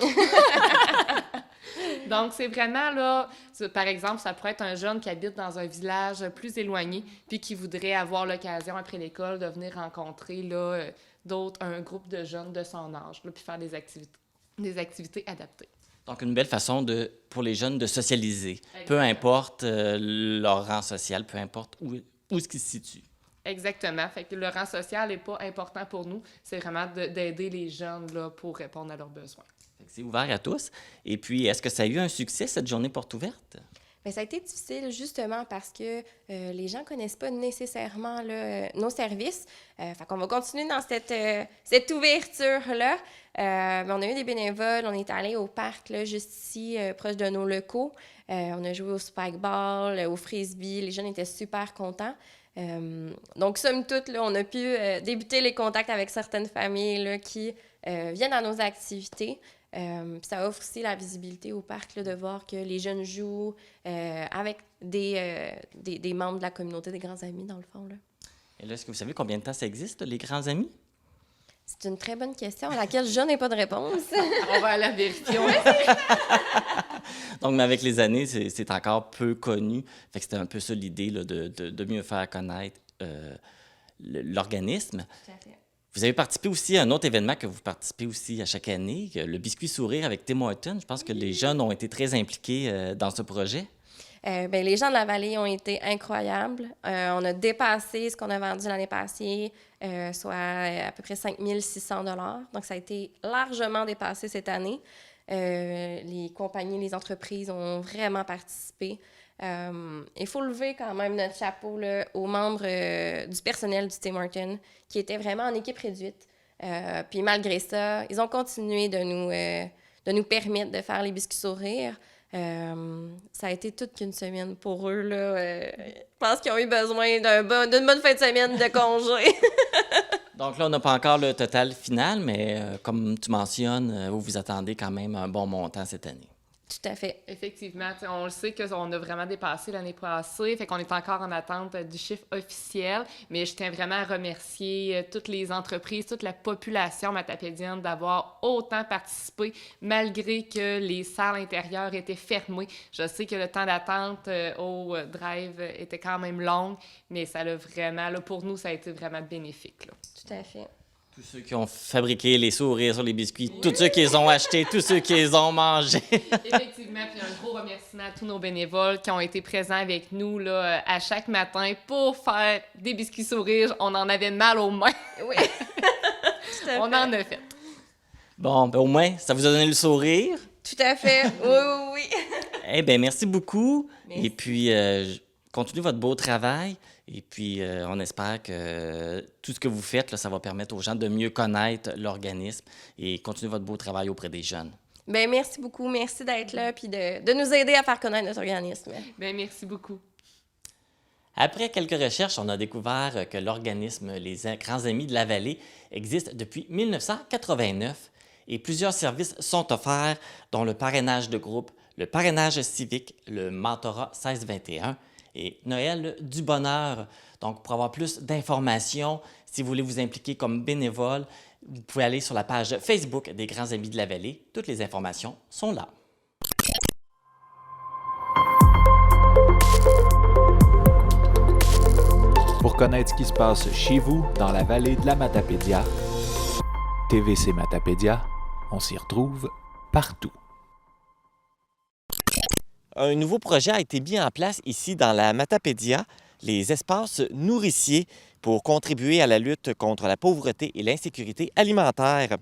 Donc, c'est vraiment là, par exemple, ça pourrait être un jeune qui habite dans un village plus éloigné, puis qui voudrait avoir l'occasion, après l'école, de venir rencontrer là, un groupe de jeunes de son âge, là, puis faire des activités adaptées. Donc, une belle façon pour les jeunes de socialiser, exactement. Peu importe leur rang social, peu importe où est-ce qu'ils se situent. Exactement. Fait que le rang social n'est pas important pour nous. C'est vraiment d'aider les jeunes là, pour répondre à leurs besoins. C'est ouvert à tous. Et puis, est-ce que ça a eu un succès, cette journée porte ouverte? Bien, ça a été difficile justement parce que les gens ne connaissent pas nécessairement là, nos services. Fait qu'on va continuer dans cette ouverture-là. On a eu des bénévoles, on est allé au parc là, juste ici, proche de nos locaux. On a joué au spikeball, au frisbee. Les jeunes étaient super contents. Donc, somme toute, là, on a pu débuter les contacts avec certaines familles là, qui viennent à nos activités. Ça offre aussi la visibilité au parc là, de voir que les jeunes jouent avec des membres de la communauté des grands amis, dans le fond. Là. Et là, est-ce que vous savez combien de temps ça existe, les grands amis? C'est une très bonne question à laquelle je n'ai pas de réponse. On va à la vérifier. Donc, mais avec les années, c'est encore peu connu. Fait que c'était un peu ça l'idée là, de mieux faire connaître l'organisme. Tout à fait. Vous avez participé aussi à un autre événement que vous participez aussi à chaque année, le Biscuit Sourire avec Tim Hortons. Je pense que les jeunes ont été très impliqués dans ce projet. Bien, les gens de la vallée ont été incroyables. On a dépassé ce qu'on a vendu l'année passée, soit à peu près 5 600 $. Donc, ça a été largement dépassé cette année. Les compagnies, les entreprises ont vraiment participé. Il faut lever quand même notre chapeau là, aux membres du personnel du Tim Hortons qui étaient vraiment en équipe réduite. Puis malgré ça, ils ont continué de nous permettre de faire les biscuits sourires. Ça a été toute qu'une semaine pour eux. Là, je pense qu'ils ont eu besoin d'une bonne fin de semaine de congé. Donc là, on n'a pas encore le total final, mais comme tu mentionnes, vous vous attendez quand même un bon montant cette année. Tout à fait. Effectivement, on le sait qu'on a vraiment dépassé l'année passée, fait qu'on est encore en attente du chiffre officiel, mais je tiens vraiment à remercier toutes les entreprises, toute la population matapédienne d'avoir autant participé malgré que les salles intérieures étaient fermées. Je sais que le temps d'attente au drive était quand même long, mais ça l'a vraiment, là, pour nous, ça a été vraiment bénéfique. Là. Tout à fait. Tous ceux qui ont fabriqué les sourires sur les biscuits, oui. Tous ceux qui les ont achetés, tous ceux qui les ont mangés. Effectivement, puis un gros remerciement à tous nos bénévoles qui ont été présents avec nous là, à chaque matin pour faire des biscuits sourires. On en avait mal aux mains. Oui. On en a fait. Bon, ben au moins, ça vous a donné le sourire. Tout à fait. Oui. Eh bien, merci beaucoup. Merci. Et puis, continuez votre beau travail. Et puis, on espère que tout ce que vous faites, là, ça va permettre aux gens de mieux connaître l'organisme et continuer votre beau travail auprès des jeunes. Bien, merci beaucoup. Merci d'être là et de nous aider à faire connaître notre organisme. Bien, merci beaucoup. Après quelques recherches, on a découvert que l'organisme Les Grands Amis de la Vallée existe depuis 1989 et plusieurs services sont offerts, dont le parrainage de groupe, le parrainage civique, le mentorat 16-21 et Noël du bonheur. Donc, pour avoir plus d'informations, si vous voulez vous impliquer comme bénévole, vous pouvez aller sur la page Facebook des Grands Amis de la Vallée. Toutes les informations sont là. Pour connaître ce qui se passe chez vous, dans la vallée de la Matapédia, TVC Matapédia, on s'y retrouve partout. Un nouveau projet a été mis en place ici dans la Matapédia, les espaces nourriciers pour contribuer à la lutte contre la pauvreté et l'insécurité alimentaire.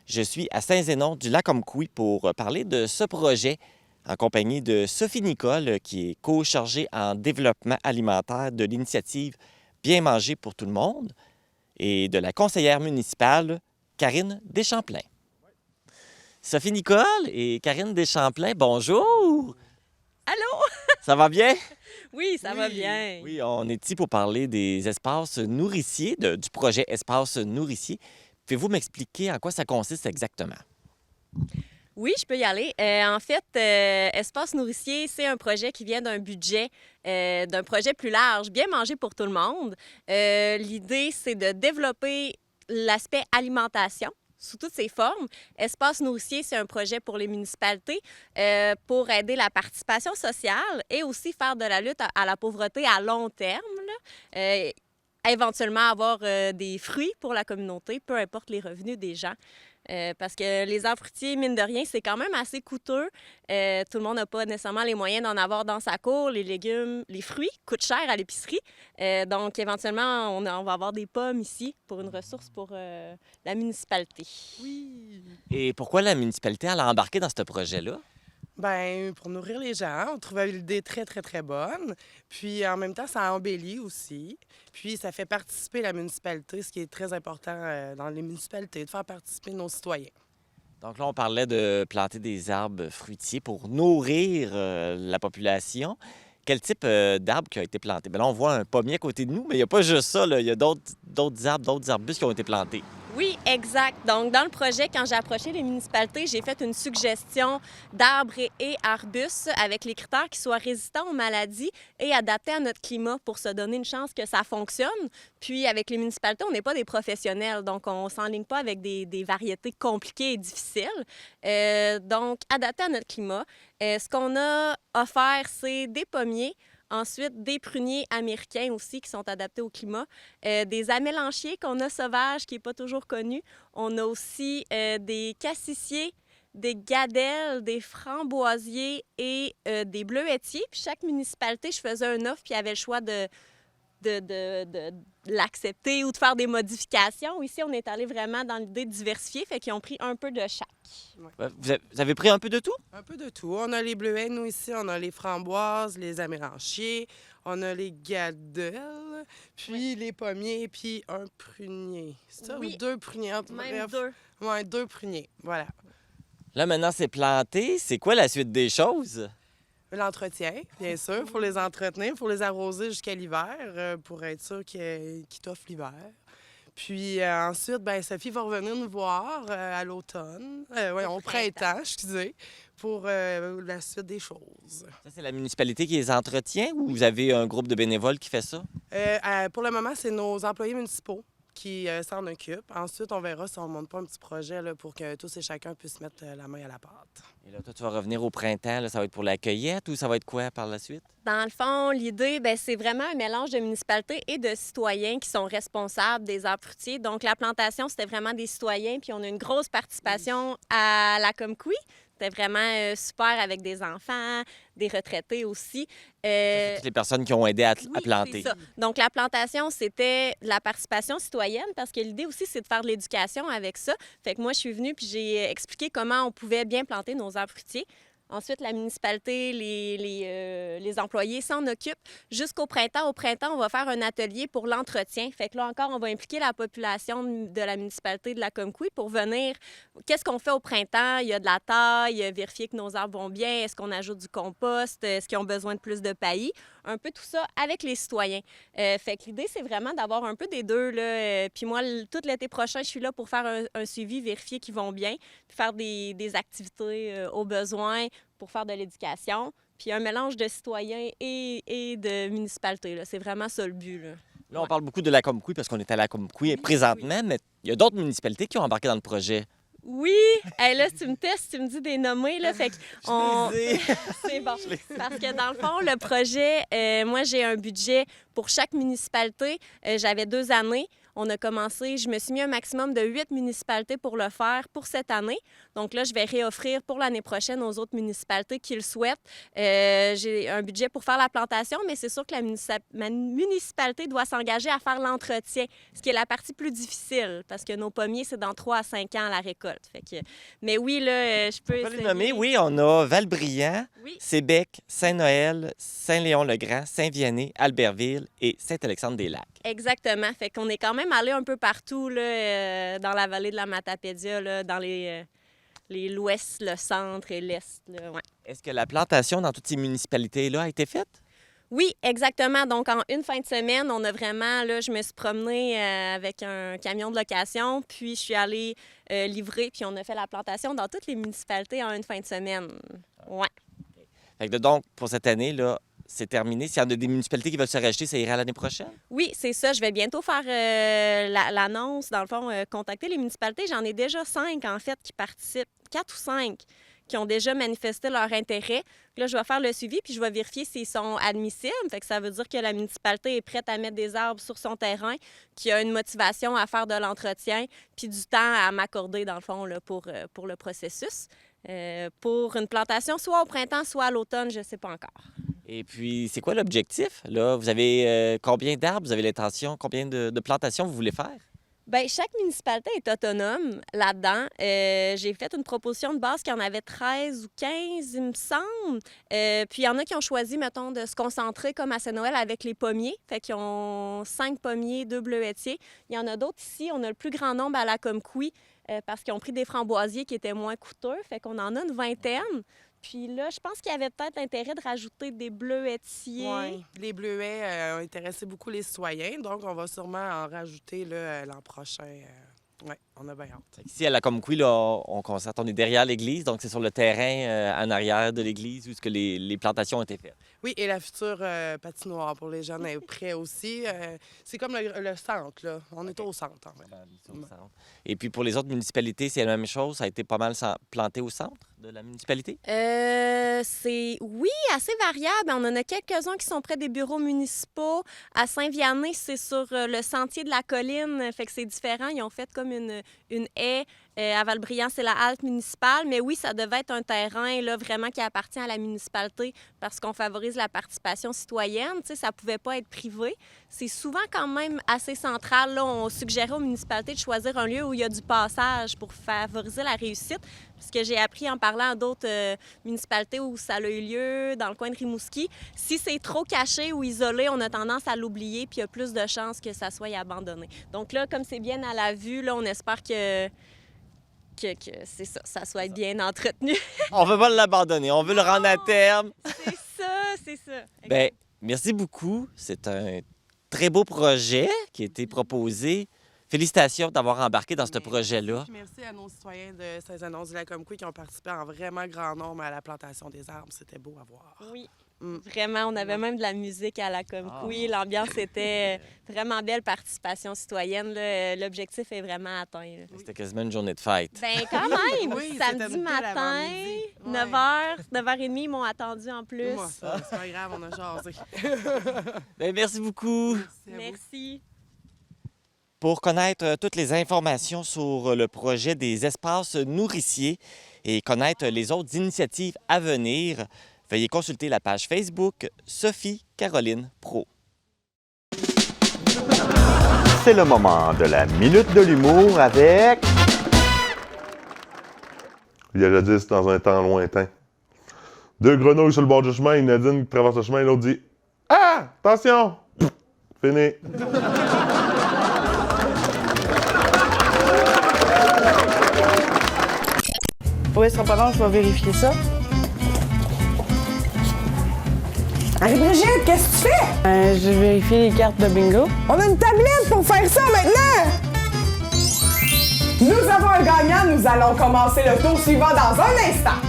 Je suis à Saint-Zénon du Lac-Omkoui pour parler de ce projet. en compagnie de Sophie Nicole, qui est co-chargée en développement alimentaire de l'initiative Bien manger pour tout le monde, et de la conseillère municipale Karine Deschamplain. Sophie Nicole et Karine Deschamplain, bonjour! Allô? Ça va bien? Oui, ça va bien. Oui, on est ici pour parler des espaces nourriciers, du projet Espace nourricier. Pouvez-vous m'expliquer en quoi ça consiste exactement? Oui, je peux y aller. En fait, Espace nourricier, c'est un projet qui vient d'un budget, d'un projet plus large, Bien manger pour tout le monde. L'idée, c'est de développer l'aspect alimentation sous toutes ses formes. Espace nourricier, c'est un projet pour les municipalités pour aider la participation sociale et aussi faire de la lutte à la pauvreté à long terme, là. Éventuellement avoir des fruits pour la communauté, peu importe les revenus des gens. Parce que les arbres fruitiers, mine de rien, c'est quand même assez coûteux. Tout le monde n'a pas nécessairement les moyens d'en avoir dans sa cour. Les légumes, les fruits coûtent cher à l'épicerie. Donc, éventuellement, on va avoir des pommes ici pour une ressource pour la municipalité. Oui. Et pourquoi la municipalité a embarqué dans ce projet-là? Bien, pour nourrir les gens, on trouvait l'idée très, très, très bonne. Puis, en même temps, ça embellit aussi. Puis, ça fait participer la municipalité, ce qui est très important dans les municipalités, de faire participer nos citoyens. Donc là, on parlait de planter des arbres fruitiers pour nourrir la population. Quel type d'arbre qui a été planté? Bien là, on voit un pommier à côté de nous, mais il n'y a pas juste ça, là. Il y a d'autres arbres, d'autres arbustes qui ont été plantés. Oui, exact. Donc, dans le projet, quand j'ai approché les municipalités, j'ai fait une suggestion d'arbres et arbustes avec les critères qui soient résistants aux maladies et adaptés à notre climat pour se donner une chance que ça fonctionne. Puis, avec les municipalités, on n'est pas des professionnels, donc on ne s'enligne pas avec des variétés compliquées et difficiles. Donc, adaptés à notre climat. Ce qu'on a offert, c'est des pommiers. Ensuite, des pruniers américains aussi qui sont adaptés au climat. Des amélanchiers qu'on a sauvages, qui n'est pas toujours connu. On a aussi des cassissiers, des gadelles, des framboisiers et des bleuetiers. Puis chaque municipalité, je faisais un offre, puis il y avait le choix de l'accepter ou de faire des modifications. Ici, on est allé vraiment dans l'idée de diversifier, fait qu'ils ont pris un peu de chaque. Ouais. Vous avez pris un peu de tout? Un peu de tout. On a les bleuets, nous, ici. On a les framboises, les améranchiers. On a les gadelles, puis les pommiers, puis un prunier. C'est ça? Oui. Ou deux pruniers? Même deux. Oui, deux pruniers. Voilà. Là, maintenant, c'est planté. C'est quoi la suite des choses? L'entretien, bien sûr. Il faut les entretenir, il faut les arroser jusqu'à l'hiver pour être sûr qu'ils t'offrent l'hiver. Puis ensuite, bien, Sophie va revenir nous voir à l'automne, au printemps, excusez, pour la suite des choses. Ça, c'est la municipalité qui les entretient ou vous avez un groupe de bénévoles qui fait ça? Pour le moment, c'est nos employés municipaux qui s'en occupent. Ensuite, on verra si on ne monte pas un petit projet là, pour que tous et chacun puissent mettre la main à la pâte. Et là, toi, tu vas revenir au printemps. Là, ça va être pour la cueillette ou ça va être quoi par la suite? Dans le fond, l'idée, c'est vraiment un mélange de municipalités et de citoyens qui sont responsables des arbres fruitiers. Donc, la plantation, c'était vraiment des citoyens, puis on a une grosse participation à la Comkoui. C'était vraiment super avec des enfants, des retraités aussi. C'est toutes les personnes qui ont aidé à planter. C'est ça. Donc, la plantation, c'était la participation citoyenne parce que l'idée aussi, c'est de faire de l'éducation avec ça. Fait que moi, je suis venue puis j'ai expliqué comment on pouvait bien planter nos arbres fruitiers. Ensuite, la municipalité, les employés s'en occupent jusqu'au printemps. Au printemps, on va faire un atelier pour l'entretien. Fait que là encore, on va impliquer la population de la municipalité de la Comkoui pour venir. Qu'est-ce qu'on fait au printemps? Il y a de la taille, vérifier que nos arbres vont bien. Est-ce qu'on ajoute du compost? Est-ce qu'ils ont besoin de plus de paillis? Un peu tout ça avec les citoyens. Fait que l'idée, c'est vraiment d'avoir un peu des deux, là. Puis moi, tout l'été prochain, je suis là pour faire un suivi, vérifier qu'ils vont bien, puis faire des activités au besoin pour faire de l'éducation. Puis un mélange de citoyens et de municipalités, là. C'est vraiment ça le but, là. Là, on parle beaucoup de la Comkoui parce qu'on est à la Comkoui présentement, mais il y a d'autres municipalités qui ont embarqué dans le projet. Oui! Hey, là, si tu me testes, tu me dis des nommés, là, fait que c'est bon. Parce que dans le fond, le projet, moi, j'ai un budget pour chaque municipalité. J'avais 2 années. On a commencé, je me suis mis un maximum de 8 municipalités pour le faire pour cette année. Donc là, je vais réoffrir pour l'année prochaine aux autres municipalités qui le souhaitent. J'ai un budget pour faire la plantation, mais c'est sûr que ma municipalité doit s'engager à faire l'entretien, ce qui est la partie plus difficile, parce que nos pommiers, c'est dans 3 à 5 ans à la récolte. Mais oui, là, je peux... On peut les nommer, oui, on a Valbriand, oui. Sébec, Saint-Noël, Saint-Léon-le-Grand, Saint-Vianney, Albertville et Saint-Alexandre-des-Lacs. Exactement. Fait qu'on est quand même allé un peu partout là, dans la vallée de la Matapédia, là, dans l'ouest, le centre et l'est. Ouais. Est-ce que la plantation dans toutes ces municipalités-là a été faite? Oui, exactement. Donc, en une fin de semaine, on a vraiment, là, je me suis promenée avec un camion de location, puis je suis allée livrer, puis on a fait la plantation dans toutes les municipalités en une fin de semaine. Ouais. Fait que donc, pour cette année, là, c'est terminé. S'il y en a des municipalités qui veulent se rajouter, ça ira l'année prochaine? Oui, c'est ça. Je vais bientôt faire l'annonce, dans le fond, contacter les municipalités. J'en ai déjà 5, en fait, qui participent. 4 ou 5 qui ont déjà manifesté leur intérêt. Là, je vais faire le suivi, puis je vais vérifier s'ils sont admissibles. Fait que ça veut dire que la municipalité est prête à mettre des arbres sur son terrain, qu'il y a une motivation à faire de l'entretien, puis du temps à m'accorder, dans le fond, là, pour le processus. Pour une plantation, soit au printemps, soit à l'automne, je ne sais pas encore. Et puis, c'est quoi l'objectif? Là, vous avez combien d'arbres? Vous avez l'intention? Combien de plantations vous voulez faire? Bien, chaque municipalité est autonome là-dedans. J'ai fait une proposition de base qu'il y en avait 13 ou 15, il me semble. Puis il y en a qui ont choisi, mettons, de se concentrer comme à Saint-Noël avec les pommiers. Fait qu'ils ont 5 pommiers, 2 bleuetiers. Il y en a d'autres ici. On a le plus grand nombre à la Comcouy parce qu'ils ont pris des framboisiers qui étaient moins coûteux. Fait qu'on en a une vingtaine. Puis là, je pense qu'il y avait peut-être l'intérêt de rajouter des bleuetiers. Oui, les bleuets ont intéressé beaucoup les citoyens, donc on va sûrement en rajouter l'an prochain. Oui, on a bien hâte. Ici, à la Comcouy, là, on constate, on est derrière l'église, donc c'est sur le terrain en arrière de l'église où est-ce que les plantations ont été faites. Oui, et la future patinoire pour les jeunes est prête aussi. C'est comme le centre, là. On est au centre, en fait. Et puis pour les autres municipalités, c'est la même chose? Ça a été pas mal planté au centre de la municipalité? Oui, assez variable. On en a quelques-uns qui sont près des bureaux municipaux. À Saint-Vianney, c'est sur le sentier de la colline, fait que c'est différent. Ils ont fait comme une haie. À Valbriand, c'est la halte municipale. Mais oui, ça devait être un terrain là, vraiment qui appartient à la municipalité parce qu'on favorise la participation citoyenne. Tu sais, ça ne pouvait pas être privé. C'est souvent quand même assez central. Là, on suggérait aux municipalités de choisir un lieu où il y a du passage pour favoriser la réussite. Ce que j'ai appris en parlant à d'autres municipalités où ça a eu lieu, dans le coin de Rimouski, si c'est trop caché ou isolé, on a tendance à l'oublier puis il y a plus de chances que ça soit abandonné. Donc là, comme c'est bien à la vue, là, on espère que c'est ça soit bien entretenu. On veut pas l'abandonner, on veut le rendre à terme. C'est ça. Bien, merci beaucoup. C'est un très beau projet qui a été proposé. Félicitations d'avoir embarqué dans ce projet-là. Merci à nos citoyens de Saint-Zénon-du-Lac-Comcouy qui ont participé en vraiment grand nombre à la plantation des arbres. C'était beau à voir. Oui. Vraiment, on avait même de la musique à la Comcouy. L'ambiance était vraiment belle, participation citoyenne. L'objectif est vraiment atteint. C'était quasiment une journée de fête. Bien, quand même! Oui, samedi matin, 9h, 9h30, ils m'ont attendu en plus. C'est pas grave, on a jasé. Bien, merci beaucoup. Merci. Pour connaître toutes les informations sur le projet des espaces nourriciers et connaître les autres initiatives à venir, veuillez consulter la page Facebook Sophie Caroline Pro. C'est le moment de la Minute de l'humour avec... Il y a jadis, dans un temps lointain. 2 grenouilles sur le bord du chemin, une Nadine qui traverse le chemin et l'autre dit « Ah! Attention! » Fini. Oui, ce sera pas long, je vais vérifier ça. Marie-Brigitte, qu'est-ce que tu fais? Je vérifie les cartes de bingo. On a une tablette pour faire ça maintenant! Nous avons un gagnant, nous allons commencer le tour suivant dans un instant.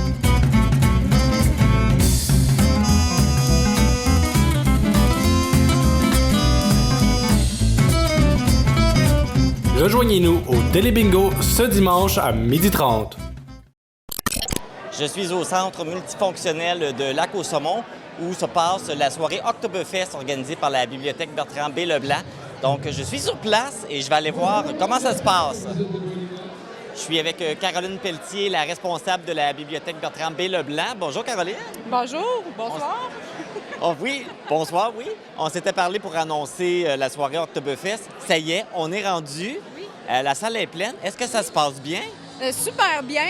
Rejoignez-nous au Télébingo ce dimanche à 12h30. Je suis au centre multifonctionnel de Lac-au-Saumon où se passe la soirée Oktoberfest organisée par la bibliothèque Bertrand B. Leblanc. Donc, je suis sur place et je vais aller voir comment ça se passe. Je suis avec Caroline Pelletier, la responsable de la bibliothèque Bertrand B. Leblanc. Bonjour, Caroline. Bonjour, bonsoir. Oh oui, bonsoir, oui. On s'était parlé pour annoncer la soirée Oktoberfest. Ça y est, on est rendu. Oui. La salle est pleine. Est-ce que ça se passe bien? Super bien.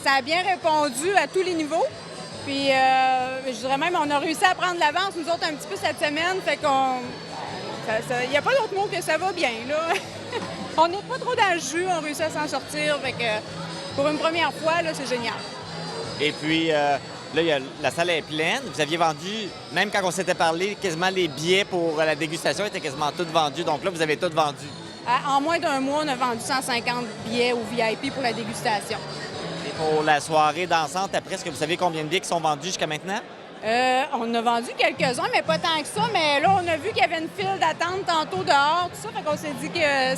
Ça a bien répondu à tous les niveaux. Puis, je dirais même, on a réussi à prendre l'avance, nous autres, un petit peu cette semaine. Fait qu'on... Il n'y a pas d'autre mot que ça va bien, là. On n'est pas trop dans le jus, on réussit à s'en sortir. Fait que, pour une première fois, là, c'est génial. Et puis, là, la salle est pleine. Vous aviez vendu, même quand on s'était parlé, quasiment les billets pour la dégustation étaient quasiment tous vendus. Donc là, vous avez tout vendu. En moins d'un mois, on a vendu 150 billets au VIP pour la dégustation. Et pour la soirée dansante, après, est-ce que vous savez combien de billets qui sont vendus jusqu'à maintenant? On a vendu quelques-uns, mais pas tant que ça. Mais là, on a vu qu'il y avait une file d'attente tantôt dehors, tout ça. Fait qu'on s'est dit que,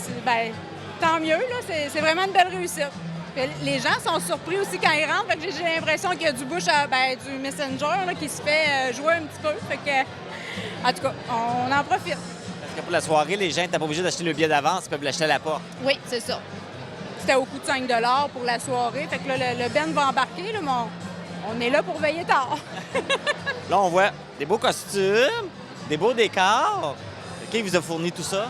tant mieux, là. C'est vraiment une belle réussite. Puis les gens sont surpris aussi quand ils rentrent. Fait que j'ai l'impression qu'il y a du du Messenger là, qui se fait jouer un petit peu. Fait que, en tout cas, on en profite. Parce que pour la soirée, les gens n'étaient pas obligés d'acheter le billet d'avance, ils peuvent l'acheter à la porte. Oui, c'est ça. C'était au coût de 5 $ pour la soirée. Fait que là, le Ben va embarquer, là, mais on est là pour veiller tard. Là, on voit des beaux costumes, des beaux décors. Qui vous a fourni tout ça?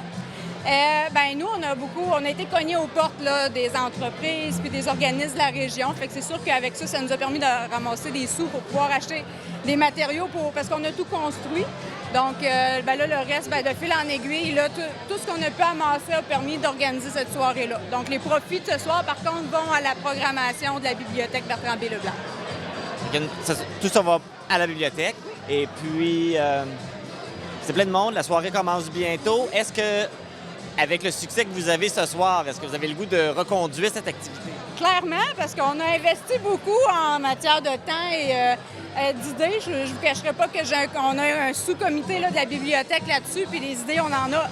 Nous, on a été cognés aux portes là, des entreprises puis des organismes de la région. Fait que c'est sûr qu'avec ça, ça nous a permis de ramasser des sous pour pouvoir acheter des matériaux parce qu'on a tout construit. Donc, là, le reste, de fil en aiguille, là, tout ce qu'on a pu amasser a permis d'organiser cette soirée-là. Donc, les profits de ce soir, par contre, vont à la programmation de la bibliothèque Bertrand B. Leblanc. Tout ça va à la bibliothèque. Et puis, c'est plein de monde. La soirée commence bientôt. Est-ce que, avec le succès que vous avez ce soir, est-ce que vous avez le goût de reconduire cette activité? Clairement, parce qu'on a investi beaucoup en matière de temps et d'idées. Je ne vous cacherai pas qu'on a un sous-comité là, de la bibliothèque là-dessus, puis les idées, on en a.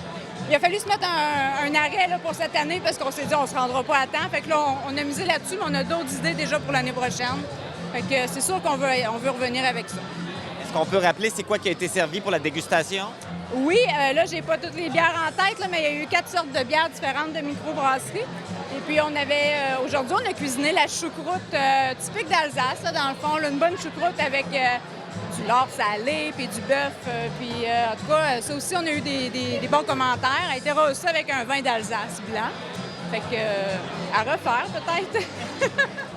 Il a fallu se mettre un arrêt là, pour cette année parce qu'on s'est dit on se rendra pas à temps. Fait que là, on a misé là-dessus, mais on a d'autres idées déjà pour l'année prochaine. Fait que c'est sûr qu'on veut revenir avec ça. Est-ce qu'on peut rappeler c'est quoi qui a été servi pour la dégustation? Oui, là, j'ai pas toutes les bières en tête, là, mais il y a eu 4 sortes de bières différentes de microbrasserie. Et puis, aujourd'hui, on a cuisiné la choucroute typique d'Alsace, là, dans le fond, là, une bonne choucroute avec du lard salé, puis du bœuf. En tout cas, ça aussi, on a eu des bons commentaires. Elle a été reçue avec un vin d'Alsace blanc. Fait que, à refaire, peut-être.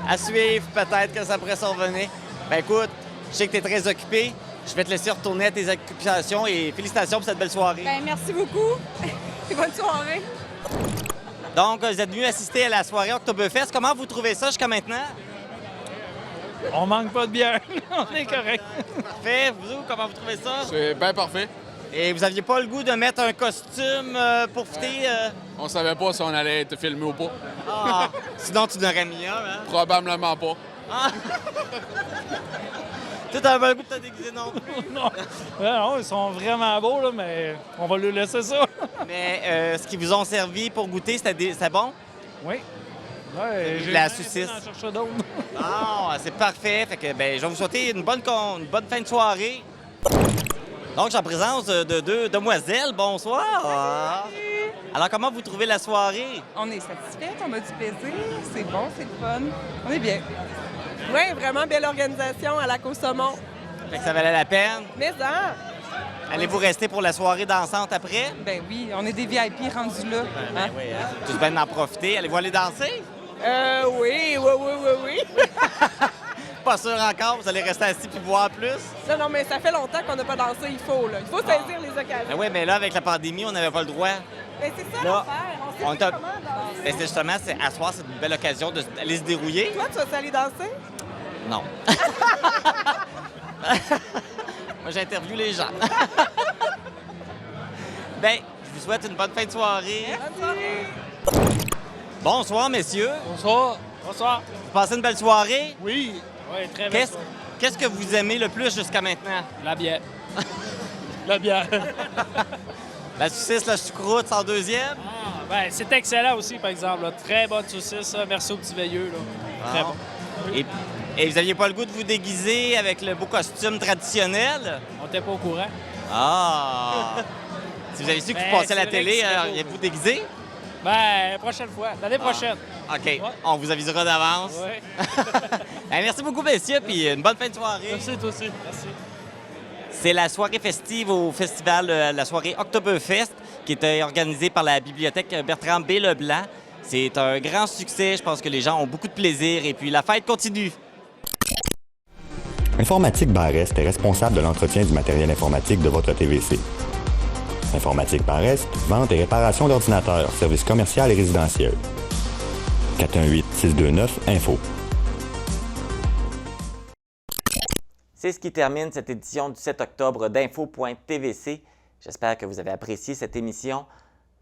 À suivre, peut-être que ça pourrait s'en revenir. Ben écoute, je sais que tu es très occupé. Je vais te laisser retourner à tes occupations et félicitations pour cette belle soirée. Bien, merci beaucoup. Bonne soirée. Donc, vous êtes venus assister à la soirée Oktoberfest. Comment vous trouvez ça jusqu'à maintenant? On manque pas de bière. On est correct. Parfait. Vous, comment vous trouvez ça? C'est bien parfait. Et vous aviez pas le goût de mettre un costume pour fêter? On savait pas si on allait être filmé ou pas. Ah, sinon, tu n'aurais mis un, hein? Probablement pas. Ah. Tu n'avais pas le goût de te déguiser non plus? Non. Non, ils sont vraiment beaux, là, mais on va lui laisser ça. Mais ce qu'ils vous ont servi pour goûter, c'était bon? Oui. Ouais, j'ai la saucisse. Ah, c'est parfait. Fait que, je vais vous souhaiter une bonne fin de soirée. Donc, je suis en présence de deux demoiselles. Bonsoir. Alors, comment vous trouvez la soirée? On est satisfaite, on a du plaisir, c'est bon, c'est le fun. On est bien. Oui, vraiment belle organisation à la Côte-Saumon. Fait que ça valait la peine. Mais ça! Allez-vous rester pour la soirée dansante après? Ben oui, on est des VIP rendus là. Ben oui, tous bien d'en profiter. Allez-vous aller danser? Oui. Pas sûr encore, vous allez rester assis puis boire plus? Non, mais ça fait longtemps qu'on n'a pas dansé, il faut saisir les occasions. Ben oui, mais là, avec la pandémie, on n'avait pas le droit. Ben c'est ça l'affaire, on sait comment danser. Ben justement, à soir, c'est une belle occasion d'aller se dérouiller. Toi, tu vas aller danser? Non. Moi, j'interviewe les gens. Ben, je vous souhaite une bonne fin de soirée. Bonne soirée. Bonsoir, messieurs. Bonsoir. Bonsoir. Vous passez une belle soirée? Oui. Oui, très bien. Qu'est-ce que vous aimez le plus jusqu'à maintenant? La bière. La bière. La saucisse, la choucroute, en deuxième? C'est excellent aussi, par exemple. Là. Très bonne saucisse. Merci au petit veilleux. Là. Très bon. Et vous n'aviez pas le goût de vous déguiser avec le beau costume traditionnel? On n'était pas au courant. Ah! Si vous avez su que vous Ben, passiez à la c'est vrai télé, que c'est beau. êtes-vous déguisé? Ben, prochaine fois. L'année prochaine. OK. On vous avisera d'avance. Ouais. Ben, merci beaucoup, messieurs, puis une bonne fin de soirée. Merci, toi aussi. Merci. C'est la soirée festive au festival, la soirée Oktoberfest, qui est organisée par la bibliothèque Bertrand B. Leblanc. C'est un grand succès. Je pense que les gens ont beaucoup de plaisir et puis la fête continue. Informatique Barest est responsable de l'entretien du matériel informatique de votre TVC. Informatique Barest, vente et réparation d'ordinateurs, services commerciaux et résidentiels. 418-629-INFO. C'est ce qui termine cette édition du 7 octobre d'Info.tvc. J'espère que vous avez apprécié cette émission.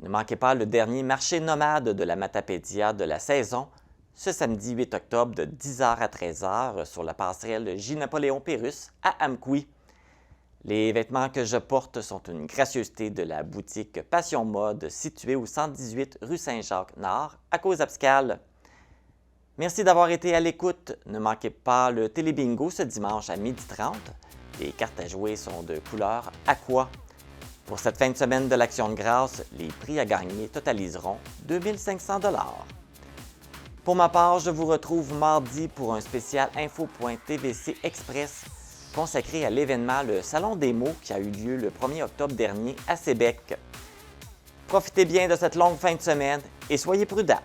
Ne manquez pas le dernier marché nomade de la Matapédia de la saison, ce samedi 8 octobre de 10h à 13h sur la passerelle J-Napoléon Pérus à Amqui. Les vêtements que je porte sont une gracieuseté de la boutique Passion Mode située au 118 rue Saint-Jacques-Nord à Cause-Abscale. Merci d'avoir été à l'écoute. Ne manquez pas le Télébingo ce dimanche à 12h30. Les cartes à jouer sont de couleur aqua. Pour cette fin de semaine de l'Action de grâce, les prix à gagner totaliseront 2500 $. Pour ma part, je vous retrouve mardi pour un spécial Info.tvc Express consacré à l'événement Le Salon des mots qui a eu lieu le 1er octobre dernier à Sébec. Profitez bien de cette longue fin de semaine et soyez prudents.